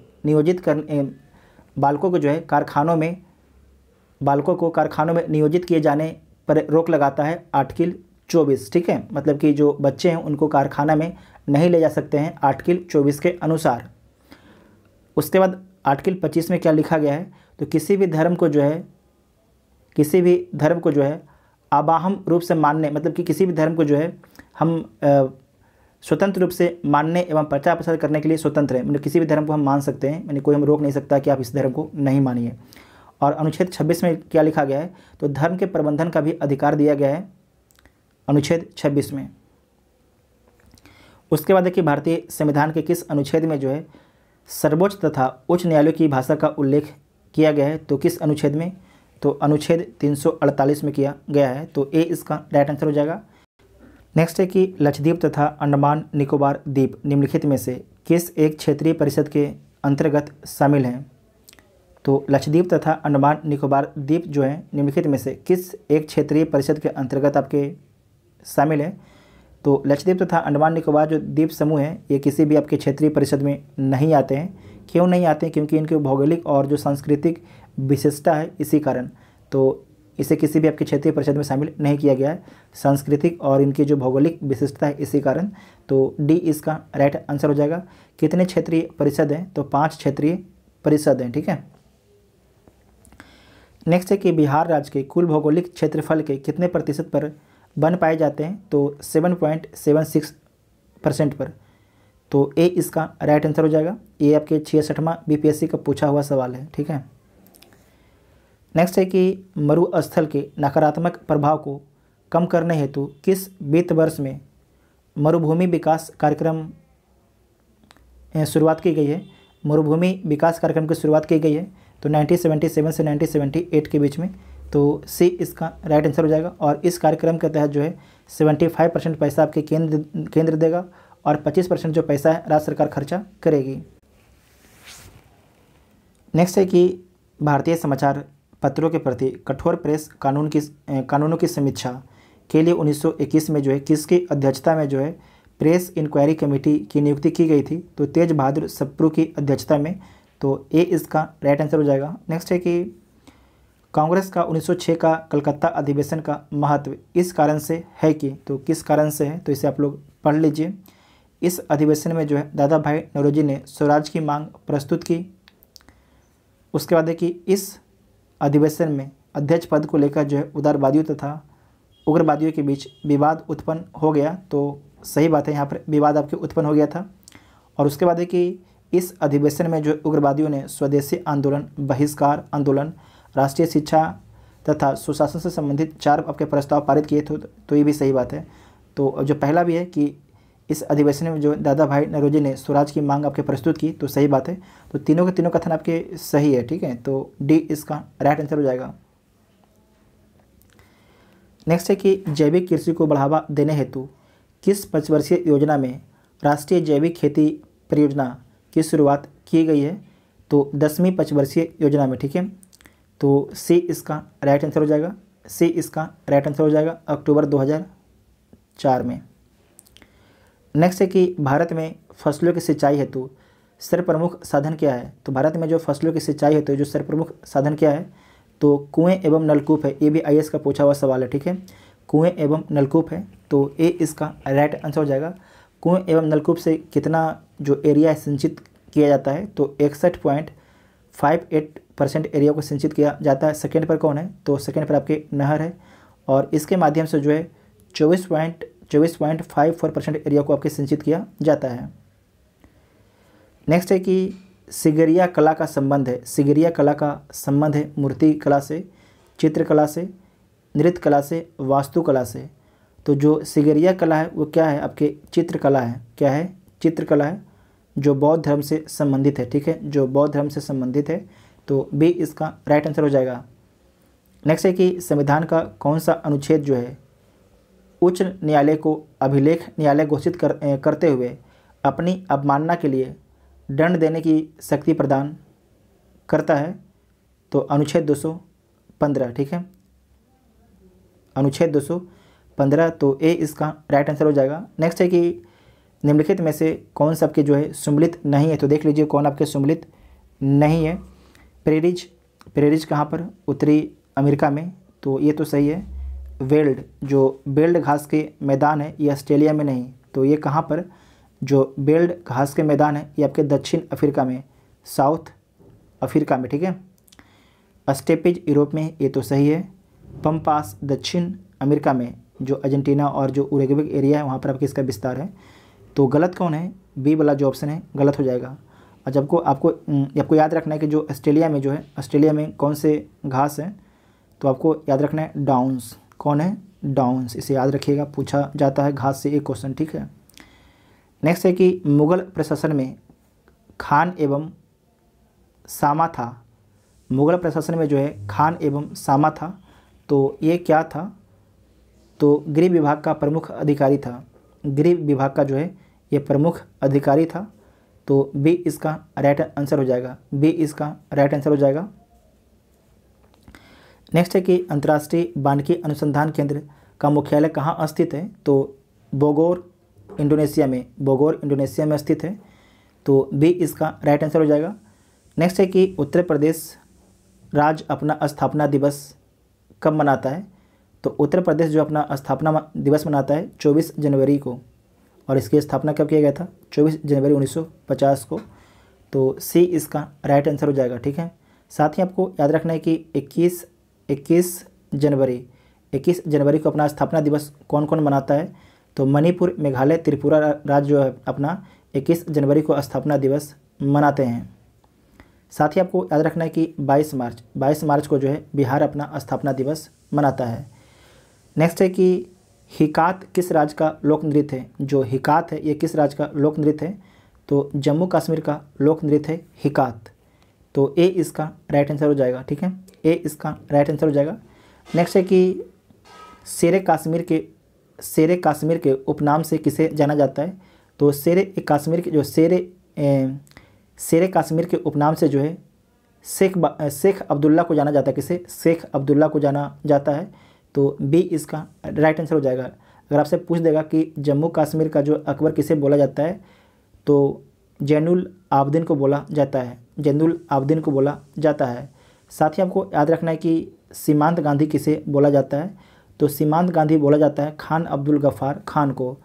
नियोजित किए जाने पर रोक लगाता है आर्टिकल 24, ठीक है। मतलब कि जो बच्चे हैं उनको कारखाना में नहीं ले जा सकते हैं आर्टिकल 24 के अनुसार। उसके बाद आर्टिकल 25 में क्या लिखा गया है? तो किसी भी धर्म को जो है आवाहम रूप से मानने, मतलब कि किसी भी धर्म को जो है हम स्वतंत्र रूप से मानने एवं प्रचार प्रसार करने के लिए स्वतंत्र है। मतलब किसी भी धर्म को हम मान सकते हैं, यानी कोई हम रोक नहीं सकता कि आप इस धर्म को नहीं मानिए। और अनुच्छेद 26 में क्या लिखा गया है? तो धर्म के प्रबंधन का भी अधिकार दिया गया है अनुच्छेद 26 में। उसके बाद देखिए भारतीय संविधान के किस अनुच्छेद में जो है सर्वोच्च तथा उच्च न्यायालय की भाषा का उल्लेख किया गया है? तो किस अनुच्छेद में? तो अनुच्छेद 348 में किया गया है। तो ए इसका राइट आंसर हो जाएगा। नेक्स्ट है कि लक्षद्वीप तथा अंडमान निकोबार द्वीप निम्नलिखित में से किस एक क्षेत्रीय परिषद के अंतर्गत शामिल हैं? तो लक्षद्वीप तथा अंडमान निकोबार द्वीप जो है निम्नलिखित में से किस एक क्षेत्रीय परिषद के अंतर्गत आपके शामिल है? तो लक्षद्वीप तथा अंडमान निकोबार जो द्वीप समूह है ये किसी भी आपके क्षेत्रीय परिषद में नहीं आते हैं। क्यों नहीं आते हैं? क्योंकि इनके भौगोलिक और जो सांस्कृतिक विशेषता है इसी कारण तो इसे किसी भी आपके क्षेत्रीय परिषद में शामिल नहीं किया गया है। सांस्कृतिक और इनकी जो भौगोलिक विशेषता है इसी कारण। तो डी इसका राइट आंसर हो जाएगा। कितने क्षेत्रीय परिषद हैं? तो 5 क्षेत्रीय परिषद हैं, ठीक है। नेक्स्ट है कि बिहार राज्य के कुल भौगोलिक क्षेत्रफल के कितने प्रतिशत पर वन पाए जाते हैं? तो 7.76% पर। तो ए इसका राइट आंसर हो जाएगा। ये आपके 66वां बीपीएससी का पूछा हुआ सवाल है, ठीक है। नेक्स्ट है कि मरुस्थल के नकारात्मक प्रभाव को कम करने हेतु किस वित्त वर्ष में मरुभूमि विकास कार्यक्रम शुरुआत की गई है? मरुभूमि विकास कार्यक्रम की शुरुआत की गई है तो 1977 से 1978 के बीच में। तो सी इसका राइट आंसर हो जाएगा। और इस कार्यक्रम के तहत जो है 75% पैसा आपके केंद्र देगा और 25% जो पैसा है राज्य सरकार खर्चा करेगी। नेक्स्ट है कि भारतीय समाचार पत्रों के प्रति कठोर प्रेस कानूनों की समीक्षा के लिए 1921 में जो है किसकी अध्यक्षता में जो है प्रेस इंक्वायरी कमेटी की नियुक्ति की गई थी? तो तेज बहादुर सप्रू की अध्यक्षता में। तो ए इसका राइट आंसर हो जाएगा। नेक्स्ट है कि कांग्रेस का 1906 का कलकत्ता अधिवेशन का महत्व इस कारण से है कि, तो किस कारण से है? तो इसे आप लोग पढ़ लीजिए। इस अधिवेशन में जो है दादा भाई नौरोजी ने स्वराज की मांग प्रस्तुत की। उसके बाद है कि इस अधिवेशन में अध्यक्ष पद को लेकर जो है उदारवादियों तथा उग्रवादियों के बीच विवाद उत्पन्न हो गया। तो सही बात है, यहाँ पर विवाद आपके उत्पन्न हो गया था। और उसके बाद है कि इस अधिवेशन में जो उग्रवादियों ने स्वदेशी आंदोलन, बहिष्कार आंदोलन, राष्ट्रीय शिक्षा तथा सुशासन से संबंधित 4 आपके प्रस्ताव पारित किए थे। तो ये भी सही बात है। तो जो पहला भी है कि इस अधिवेशन में जो दादा भाई नौरोजी ने स्वराज की मांग आपके प्रस्तुत की, तो सही बात है। तो तीनों के तीनों कथन आपके सही है, ठीक है। तो डी इसका राइट आंसर हो जाएगा। नेक्स्ट है कि जैविक कृषि को बढ़ावा देने हेतु किस 5 वर्षीय योजना में राष्ट्रीय जैविक खेती परियोजना की शुरुआत की गई है? तो 10वीं 5 वर्षीय योजना में, ठीक है। तो सी इसका राइट आंसर हो जाएगा। सी इसका राइट आंसर हो जाएगा अक्टूबर 2004 में। नेक्स्ट है कि भारत में फसलों की सिंचाई हेतु सर्वप्रमुख साधन क्या है? तो भारत में जो फसलों की सिंचाई हेतु जो सर्वप्रमुख साधन क्या है? तो कुएं एवं नलकूप है। ये भी आईएएस का पूछा हुआ सवाल है, ठीक है। कुएं एवं नलकूप है। तो ए इसका राइट आंसर हो जाएगा। कुएं एवं नलकूप से कितना जो एरिया है सिंचित किया जाता है? तो 58% एरिया को सिंचित किया जाता है। सेकेंड पर कौन है, तो सेकेंड पर आपके नहर है, और इसके माध्यम से जो है 24.54% एरिया को आपके सिंचित किया जाता है। नेक्स्ट है कि सिगरिया कला का संबंध है। सिगरिया कला का संबंध है मूर्ति कला से, चित्रकला से, नृत्य कला से, वास्तुकला से। तो जो सिगरिया कला है वो क्या है, आपके चित्रकला है। क्या है, चित्रकला है, जो बौद्ध धर्म से संबंधित है। ठीक है, जो बौद्ध धर्म से संबंधित है, तो बी इसका राइट आंसर हो जाएगा। नेक्स्ट है कि संविधान का कौन सा अनुच्छेद जो है उच्च न्यायालय को अभिलेख न्यायालय घोषित करते हुए अपनी अवमानना के लिए दंड देने की शक्ति प्रदान करता है, तो अनुच्छेद 215। ठीक है, अनुच्छेद 215, तो ए इसका राइट आंसर हो जाएगा। नेक्स्ट है कि निम्नलिखित में से कौन सा आपके जो है सुमलित नहीं है, तो देख लीजिए कौन आपके सुमलित नहीं है। प्रेरिज, प्रेरिज कहाँ पर, उत्तरी अमेरिका में, तो ये तो सही है। वेल्ड, जो बेल्ड घास के मैदान है, ये ऑस्ट्रेलिया में नहीं, तो ये कहाँ पर, जो बेल्ड घास के मैदान है ये आपके दक्षिण अफ्रीका में, साउथ अफ्रीका में। ठीक है, स्टेपेज यूरोप में, ये तो सही है। पम्पास दक्षिण अमेरिका में, जो अर्जेंटीना और जो उरुग्वे एरिया है वहाँ पर आपके इसका विस्तार है। तो गलत कौन है, बी वाला जो ऑप्शन है गलत हो जाएगा। और जब को आपको याद रखना है कि जो ऑस्ट्रेलिया में जो है, ऑस्ट्रेलिया में कौन से घास हैं, तो आपको याद रखना है डाउन्स। कौन है, डाउन्स, इसे याद रखिएगा, पूछा जाता है घास से एक क्वेश्चन। ठीक है, नेक्स्ट है कि मुगल प्रशासन में खान एवं सामा था। मुगल प्रशासन में जो है खान एवं सामा था, तो ये क्या था, तो गृह विभाग का प्रमुख अधिकारी था। गृह विभाग का जो है ये प्रमुख अधिकारी था, तो बी इसका राइट आंसर हो जाएगा। बी इसका राइट आंसर हो जाएगा। नेक्स्ट है कि अंतर्राष्ट्रीय वानिकी अनुसंधान केंद्र का मुख्यालय कहाँ स्थित है, तो बोगोर इंडोनेशिया में, बोगोर इंडोनेशिया में स्थित है, तो बी इसका राइट आंसर हो जाएगा। नेक्स्ट है कि उत्तर प्रदेश राज्य अपना स्थापना दिवस कब मनाता है, तो उत्तर प्रदेश जो अपना स्थापना दिवस मनाता है 24 जनवरी को, और इसकी स्थापना कब किया गया था, 24 जनवरी 1950 को, तो सी इसका राइट आंसर हो जाएगा। ठीक है, साथ ही आपको याद रखना है कि 21 जनवरी को अपना स्थापना दिवस कौन कौन मनाता है, तो मणिपुर, मेघालय, त्रिपुरा राज्य जो है अपना 21 जनवरी को स्थापना दिवस मनाते हैं। साथ ही आपको याद रखना है कि 22 मार्च को जो है बिहार अपना स्थापना दिवस मनाता है। नेक्स्ट है कि हिकात किस राज्य का लोक नृत्य है। जो हिकात है ये किस राज्य का लोक नृत्य है, तो जम्मू कश्मीर का लोक नृत्य है हिकात, तो ए इसका राइट आंसर हो जाएगा। ठीक है, ए इसका राइट आंसर हो जाएगा। नेक्स्ट है कि शेरे कश्मीर के उपनाम से किसे जाना जाता है, तो शेरे कश्मीर के जो शेरे कश्मीर के उपनाम से जो है शेख अब्दुल्ला को जाना जाता है। किसे, शेख अब्दुल्ला को जाना जाता है, तो बी इसका राइट आंसर हो जाएगा। अगर आपसे पूछ देगा कि जम्मू कश्मीर का जो अकबर किसे बोला जाता है, तो जैनुल आबदीन को बोला जाता है, जैनुल आबदीन को बोला जाता है। साथ ही आपको याद रखना है कि सीमांत गांधी किसे बोला जाता है, तो सीमांत गांधी बोला जाता है खान अब्दुल गफ़ार खान को।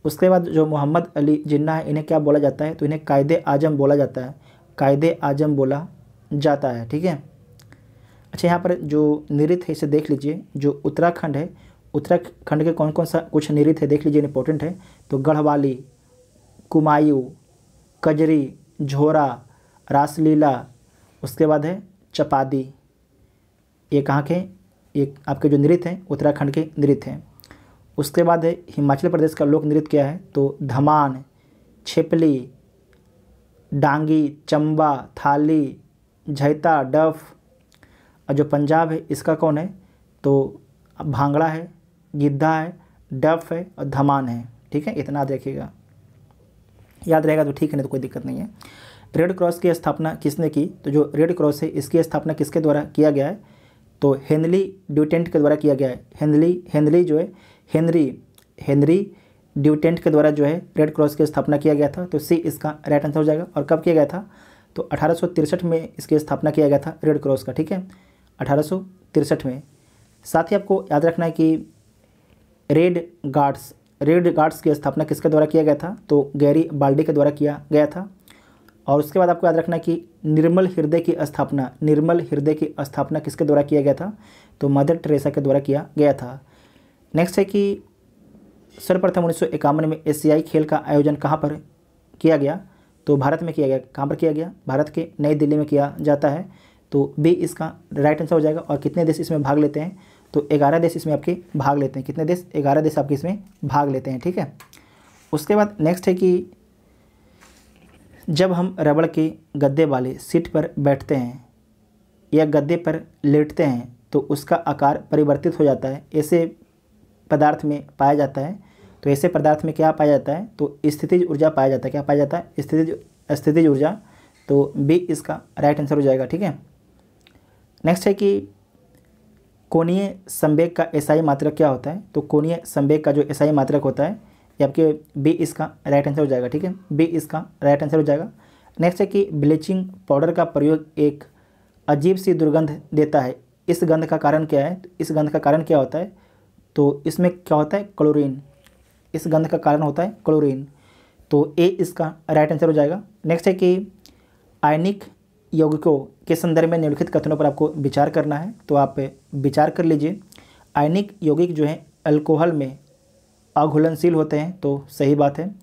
उसके बाद जो मोहम्मद अली जिन्ना है इन्हें क्या बोला जाता है, तो इन्हें कायदे आजम बोला जाता है, कायदे आजम बोला जाता है। ठीक है, अच्छा यहाँ पर जो नृत्य है इसे देख लीजिए। जो उत्तराखंड है, उत्तराखंड के कौन कौन सा कुछ नृत्य है देख लीजिए, इंपॉर्टेंट है। तो गढ़वाली, कुमायूं, कजरी, झोरा, रासलीला, उसके बाद है चपादी। ये कहाँ के, ये आपके जो नृत्य हैं उत्तराखंड के नृत्य हैं। उसके बाद है हिमाचल प्रदेश का लोक नृत्य क्या है, तो धमान, छिपली, डांगी, चंबा, थाली, झैता, डफ। और जो पंजाब है इसका कौन है, तो भांगड़ा है, गिद्धा है, डफ है और धमान है। ठीक है, इतना देखिएगा, याद रहेगा तो ठीक है, नहीं तो कोई दिक्कत नहीं है। रेड क्रॉस की स्थापना किसने की, तो जो रेड क्रॉस है इसकी स्थापना किसके द्वारा किया गया है, तो हेनरी ड्यूटेंट के द्वारा किया गया है। हेनरी जो है हेनरी ड्यूटेंट के द्वारा जो है रेड क्रॉस की स्थापना किया गया था, तो सी इसका राइट आंसर हो जाएगा। और कब किया गया था, तो 1863 में इसकी स्थापना किया गया था रेड क्रॉस का। ठीक है, 1863 में। साथ ही आपको याद रखना है कि रेड गार्ड्स की स्थापना किसके द्वारा किया गया था, तो गैरी बाल्डी के द्वारा किया गया था। और उसके बाद आपको याद रखना है कि निर्मल हृदय की स्थापना, निर्मल हृदय की स्थापना किसके द्वारा किया गया था? तो मदर टेरेसा के द्वारा किया गया था। नेक्स्ट है कि सर्वप्रथम 1951 में एशियाई खेल का आयोजन कहाँ पर किया गया? तो भारत में किया गया। कहाँ पर किया गया? भारत के नई दिल्ली में किया जाता है। तो बी इसका राइट आंसर हो जाएगा। और कितने देश इसमें भाग लेते हैं? तो 11 देश इसमें आपके भाग लेते हैं। कितने देश? 11 देश आपके इसमें भाग लेते हैं, ठीक है। उसके बाद नेक्स्ट है कि जब हम रबड़ के गद्दे वाले सीट पर बैठते हैं या गद्दे पर लेटते हैं तो उसका आकार परिवर्तित हो जाता है, ऐसे पदार्थ में पाया जाता है। तो ऐसे पदार्थ में क्या पाया जाता है? तो स्थितिज ऊर्जा पाया जाता है। क्या पाया जाता है? स्थितिज ऊर्जा। तो बी इसका राइट आंसर हो जाएगा, ठीक है। नेक्स्ट है कि कोणीय संवेग का एसआई मात्रक क्या होता है? तो कोणीय संवेग का जो एसआई मात्रक होता है ये आपके बी इसका राइट आंसर हो जाएगा, ठीक है। बी इसका राइट आंसर हो जाएगा। नेक्स्ट है कि ब्लीचिंग पाउडर का प्रयोग एक अजीब सी दुर्गंध देता है, इस गंध का कारण क्या है? तो इस गंध का कारण क्या होता है? तो इसमें क्या होता है? क्लोरीन। इस गंध का कारण होता है क्लोरीन। तो ए इसका राइट आंसर हो जाएगा। नेक्स्ट है कि आयनिक यौगिकों के संदर्भ में निम्नलिखित कथनों पर आपको विचार करना है। तो आप विचार कर लीजिए। आयनिक यौगिक जो है अल्कोहल में अघुलनशील होते हैं, तो सही बात है।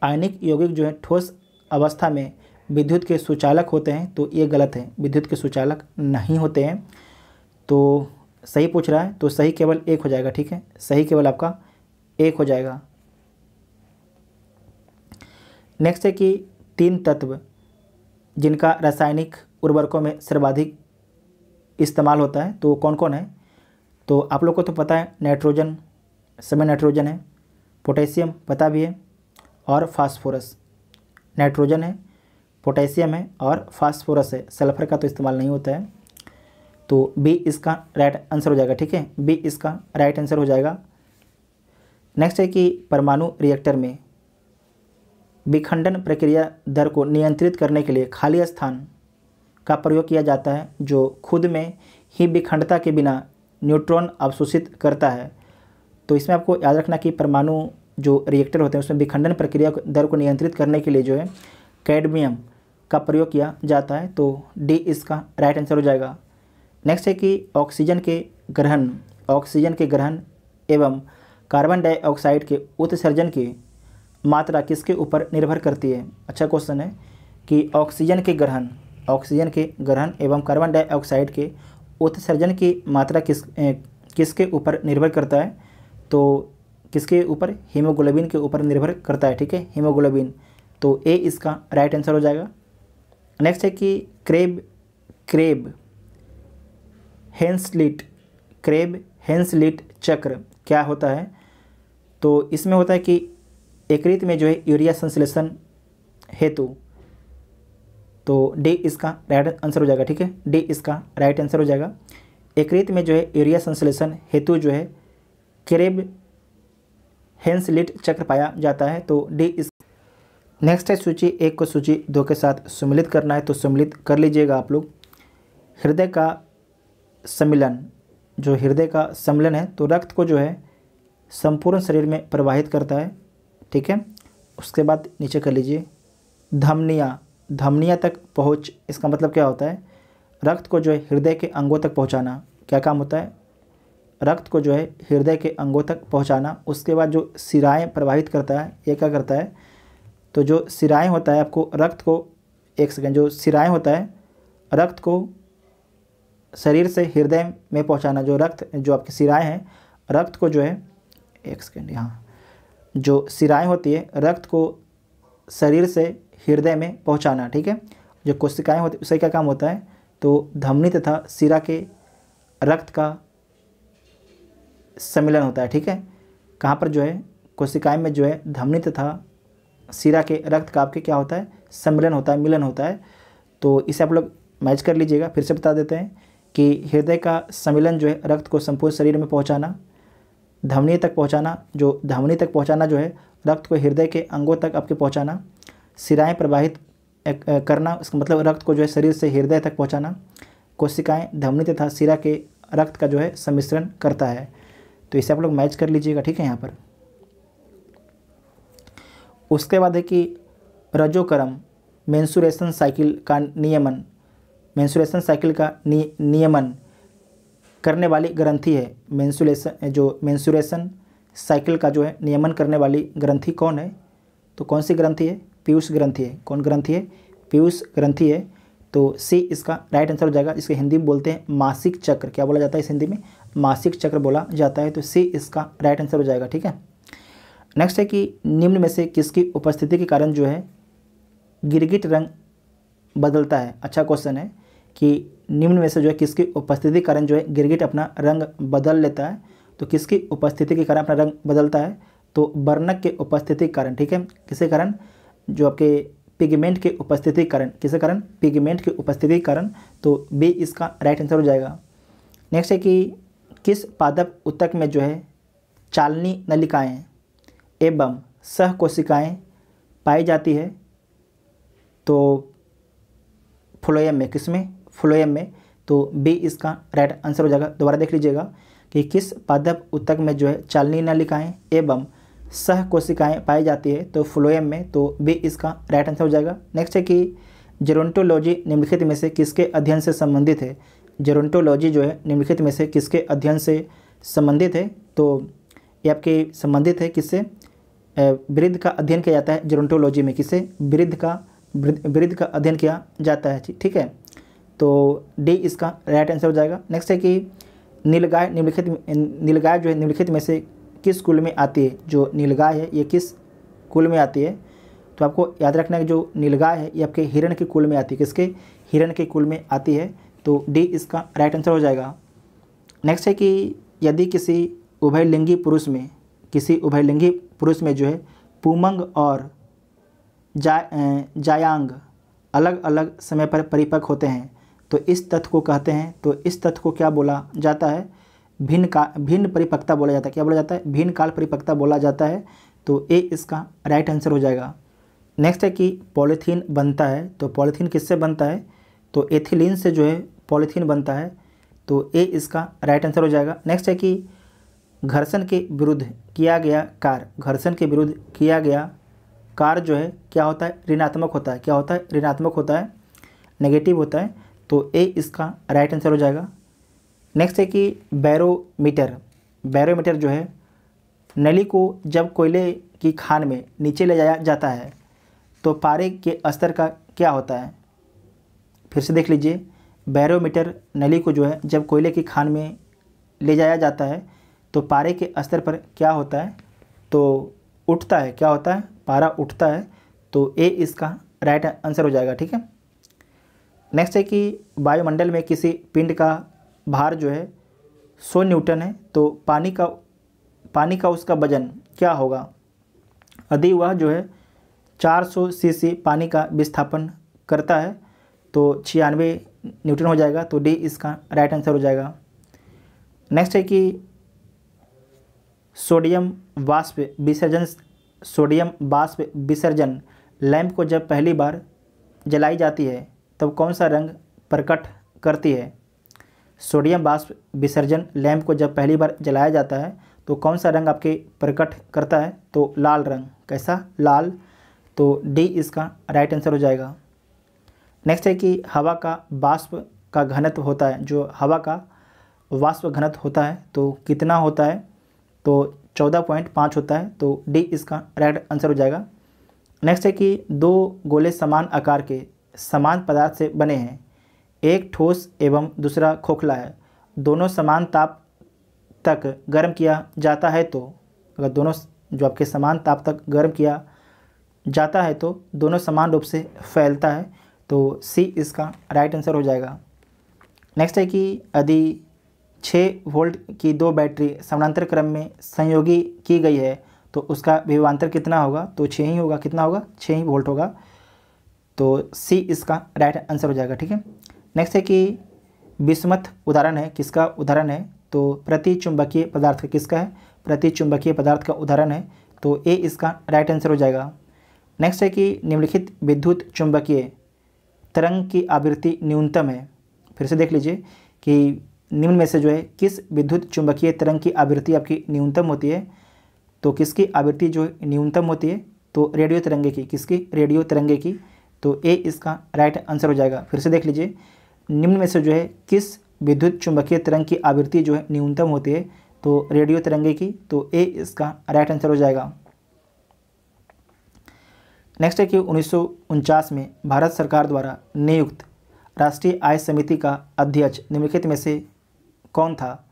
आयनिक यौगिक जो है ठोस अवस्था में विद्युत के सुचालक होते हैं, तो ये गलत है। विद्युत के सुचालक नहीं होते हैं। तो सही पूछ रहा है, तो सही केवल एक हो जाएगा, ठीक है। सही केवल आपका एक हो जाएगा। नेक्स्ट है कि 3 तत्व जिनका रासायनिक उर्वरकों में सर्वाधिक इस्तेमाल होता है, तो कौन कौन है? तो आप लोग को तो पता है, नाइट्रोजन, समय नाइट्रोजन है, पोटेशियम पता भी है, और फास्फोरस। नाइट्रोजन है, पोटेशियम है और फास्फोरस है। सल्फर का तो इस्तेमाल नहीं होता है। तो बी इसका राइट आंसर हो जाएगा, ठीक है। बी इसका राइट आंसर हो जाएगा। नेक्स्ट है कि परमाणु रिएक्टर में विखंडन प्रक्रिया दर को नियंत्रित करने के लिए खाली स्थान का प्रयोग किया जाता है, जो खुद में ही विखंडता के बिना न्यूट्रॉन अवशोषित करता है। तो इसमें आपको याद रखना कि परमाणु जो रिएक्टर होते हैं उसमें विखंडन प्रक्रिया दर को नियंत्रित करने के लिए जो है कैडमियम का प्रयोग किया जाता है। तो डी इसका राइट आंसर हो जाएगा। नेक्स्ट है कि ऑक्सीजन के ग्रहण एवं कार्बन डाइऑक्साइड के उत्सर्जन की मात्रा किसके ऊपर निर्भर करती है? अच्छा क्वेश्चन है कि ऑक्सीजन के ग्रहण एवं कार्बन डाइऑक्साइड के उत्सर्जन की मात्रा किसके ऊपर निर्भर करता है? तो किसके ऊपर? हीमोग्लोबिन के ऊपर निर्भर करता है, ठीक है, हीमोग्लोबिन। तो ए इसका राइट आंसर हो जाएगा। नेक्स्ट है कि क्रेब हेंसलिट चक्र क्या होता है? तो इसमें होता है कि यकृत में जो है यूरिया संश्लेषण हेतु, तो डी इसका राइट आंसर हो जाएगा, ठीक है। डी इसका राइट आंसर हो जाएगा। यकृत में जो है यूरिया संश्लेषण हेतु जो है क्रेब हेंसलिट चक्र पाया जाता है। तो डी इस। नेक्स्ट है सूची 1 को सूची 2 के साथ सम्मिलित करना है, तो सम्मिलित कर लीजिएगा आप लोग। हृदय का सम्मिलन, जो हृदय का सम्मिलन है तो रक्त को जो है संपूर्ण शरीर में प्रवाहित करता है, ठीक है। उसके बाद नीचे कर लीजिए। धमनियाँ तक पहुँच, इसका मतलब क्या होता है? रक्त को जो है हृदय के अंगों तक पहुँचाना। क्या काम होता है? रक्त को जो है हृदय के अंगों तक पहुँचाना। उसके बाद जो शिराएँ प्रवाहित करता है, ये क्या करता है? तो जो शिराएँ होता है आपको रक्त को, एक सेकेंड, जो शिराएँ होता है रक्त को शरीर से हृदय में पहुंचाना। जो आपकी शिराएँ हैं रक्त को जो है, एक सेकेंड, यहाँ जो शिराएँ होती है रक्त को शरीर से हृदय में पहुंचाना, ठीक है। जो कोशिकाएँ होती है उसका क्या काम होता है? तो धमनी तथा शिरा के रक्त का सम्मिलन होता है, ठीक है। कहाँ पर जो है कोशिकाएँ में जो है धमनी तथा शिरा के रक्त का आपके क्या होता है? सम्मिलन होता है, मिलन होता है। तो इसे आप लोग मैच कर लीजिएगा। फिर से बता देते हैं कि हृदय का सम्मिलन जो है रक्त को संपूर्ण शरीर में पहुंचाना, धमनी तक पहुंचाना, जो धमनी तक पहुंचाना जो है रक्त को हृदय के अंगों तक आपके पहुंचाना, शिराएँ प्रवाहित करना, इसका मतलब रक्त को जो है शरीर से हृदय तक पहुंचाना, कोशिकाएँ धमनी तथा शिरा के रक्त का जो है सम्मिश्रण करता है। तो इसे आप लोग मैच कर लीजिएगा, ठीक है। यहाँ पर उसके बाद है कि रजोकर्म मेंसुरेशन साइकिल का नियमन, मेंसुरेशन साइकिल का नियमन करने वाली ग्रंथि है। मेंसुरेशन साइकिल का जो है नियमन करने वाली ग्रंथि कौन है? तो कौन सी ग्रंथि है? पीयूष ग्रंथि है। कौन ग्रंथि है? पीयूष ग्रंथि है। तो सी इसका राइट आंसर हो जाएगा। इसके हिंदी में बोलते हैं मासिक चक्र। क्या बोला जाता है इस हिंदी में? मासिक चक्र बोला जाता है। तो सी इसका राइट आंसर हो जाएगा। ठीक है। नेक्स्ट है कि निम्न में से किसकी उपस्थिति के कारण जो है गिरगिट रंग बदलता है? अच्छा क्वेश्चन है कि निम्न में से जो है किसकी उपस्थिति के कारण जो है गिरगिट अपना रंग बदल लेता है? तो किसकी उपस्थिति के कारण अपना रंग बदलता है? तो वर्णक के उपस्थिति के कारण। ठीक है। किसके कारण? जो आपके पिगमेंट के उपस्थिति के कारण। किसके कारण? पिगमेंट की उपस्थिति के कारण। तो बी इसका राइट आंसर हो जाएगा। नेक्स्ट है कि किस पादप ऊतक में जो है चालनी नलिकाएं एवं सह कोशिकाएं पाई जाती है? तो फ्लोएम में। किसमें? फ्लोएम में। तो बी इसका राइट आंसर हो जाएगा। दोबारा देख लीजिएगा कि किस पादप ऊतक में जो है चालनी नलिकाएं एवं सह कोशिकाएं पाई जाती है? तो फ्लोएम में। तो बी इसका राइट आंसर हो जाएगा। नेक्स्ट है कि जेरोंटोलॉजी निम्नलिखित में से किसके अध्ययन से संबंधित है? जेरोंटोलॉजी जो है निम्नलिखित में से किसके अध्ययन से संबंधित है? तो ये आपके संबंधित है किससे? वृद्ध का अध्ययन किया जाता है जेरोंटोलॉजी में। किससे? वृद्ध का अध्ययन किया जाता है। ठीक है। तो डी इसका राइट आंसर हो जाएगा। नेक्स्ट है कि नीलगाय नीलगाय जो है निम्नलिखित में से किस कुल में आती है? जो नीलगाय है ये किस कुल में आती है? तो आपको याद रखना है कि जो नीलगाय है ये आपके हिरण के कुल में आती है। किसके? हिरण के कुल में आती है। तो डी इसका राइट आंसर हो जाएगा। नेक्स्ट है कि यदि किसी उभयलिंगी पुरुष में जो है पुमंग और जायांग अलग अलग समय पर परिपक्व होते हैं तो इस तथ्य को कहते हैं? तो इस तथ्य को क्या बोला जाता है? भिन्न परिपक्वता बोला जाता है। क्या बोला जाता है? भिन्न काल परिपक्वता बोला जाता है। तो ए इसका राइट आंसर हो जाएगा। नेक्स्ट है कि पॉलीथीन बनता है। तो पॉलीथीन किससे बनता है? तो एथिलीन से जो है पॉलीथीन बनता है। तो ए इसका राइट आंसर हो जाएगा। नेक्स्ट है कि घर्षण के विरुद्ध किया गया कार्य जो है क्या होता है? ऋणात्मक होता है। क्या होता है? ऋणात्मक होता है, नेगेटिव होता है। तो ए इसका राइट आंसर हो जाएगा। नेक्स्ट है कि बैरोमीटर जो है नली को जब कोयले की खान में नीचे ले जाया जाता है तो पारे के स्तर का क्या होता है? फिर से देख लीजिए। बैरोमीटर नली को जो है जब कोयले की खान में ले जाया जाता है तो पारे के स्तर पर क्या होता है? तो उठता है। क्या होता है? पारा उठता है। तो ए इसका राइट आंसर हो जाएगा। ठीक है। नेक्स्ट है कि वायुमंडल में किसी पिंड का भार जो है 100 न्यूटन है तो पानी का उसका वजन क्या होगा? यदि वह जो है 400 सीसी पानी का विस्थापन करता है तो 96 न्यूटन हो जाएगा। तो डी इसका राइट आंसर हो जाएगा। नेक्स्ट है कि सोडियम वाष्प विसर्जन लैंप को जब पहली बार जलाई जाती है तब कौन सा रंग प्रकट करती है? सोडियम वाष्प विसर्जन लैंप को जब पहली बार जलाया जाता है तो कौन सा रंग आपके प्रकट करता है? तो लाल रंग। कैसा? लाल। तो डी इसका राइट आंसर हो जाएगा। नेक्स्ट है कि हवा का वाष्प का घनत्व होता है। जो हवा का वाष्प घनत्व होता है तो कितना होता है? तो 14.5 होता है। तो डी इसका राइट आंसर हो जाएगा। नेक्स्ट है कि दो गोले समान आकार के समान पदार्थ से बने हैं, एक ठोस एवं दूसरा खोखला है, दोनों समान ताप तक गर्म किया जाता है तो अगर दोनों जो आपके समान ताप तक गर्म किया जाता है तो दोनों समान रूप से फैलता है। तो सी इसका राइट आंसर हो जाएगा। नेक्स्ट है कि यदि 6 वोल्ट की 2 बैटरी समानांतर क्रम में संयोगी की गई है तो उसका विभवांतर कितना होगा? तो 6 ही होगा। कितना होगा? 6 ही वोल्ट होगा। तो सी इसका राइट आंसर हो जाएगा। ठीक है। नेक्स्ट है कि बिस्मथ उदाहरण है। किसका उदाहरण है? तो प्रतिचुंबकीय पदार्थ का। किसका है? प्रतिचुंबकीय पदार्थ का उदाहरण है। तो ए इसका राइट आंसर हो जाएगा। नेक्स्ट है कि निम्नलिखित विद्युत चुंबकीय तरंग की आवृत्ति न्यूनतम है। फिर से देख लीजिए कि निम्न में से जो है किस विद्युत चुंबकीय तरंग की आवृत्ति आपकी न्यूनतम होती है? तो किसकी आवृत्ति जो न्यूनतम होती है? तो रेडियो तरंगे की। किसकी? रेडियो तरंगे की तो ए इसका राइट आंसर हो जाएगा। फिर से देख लीजिए, निम्न में से जो है किस विद्युत चुंबकीय तरंग की आवृत्ति जो है न्यूनतम होती है, तो रेडियो तरंगे की, तो ए इसका राइट आंसर हो जाएगा। नेक्स्ट है कि 1949 में भारत सरकार द्वारा नियुक्त राष्ट्रीय आय समिति का अध्यक्ष निम्नलिखित में से कौन था?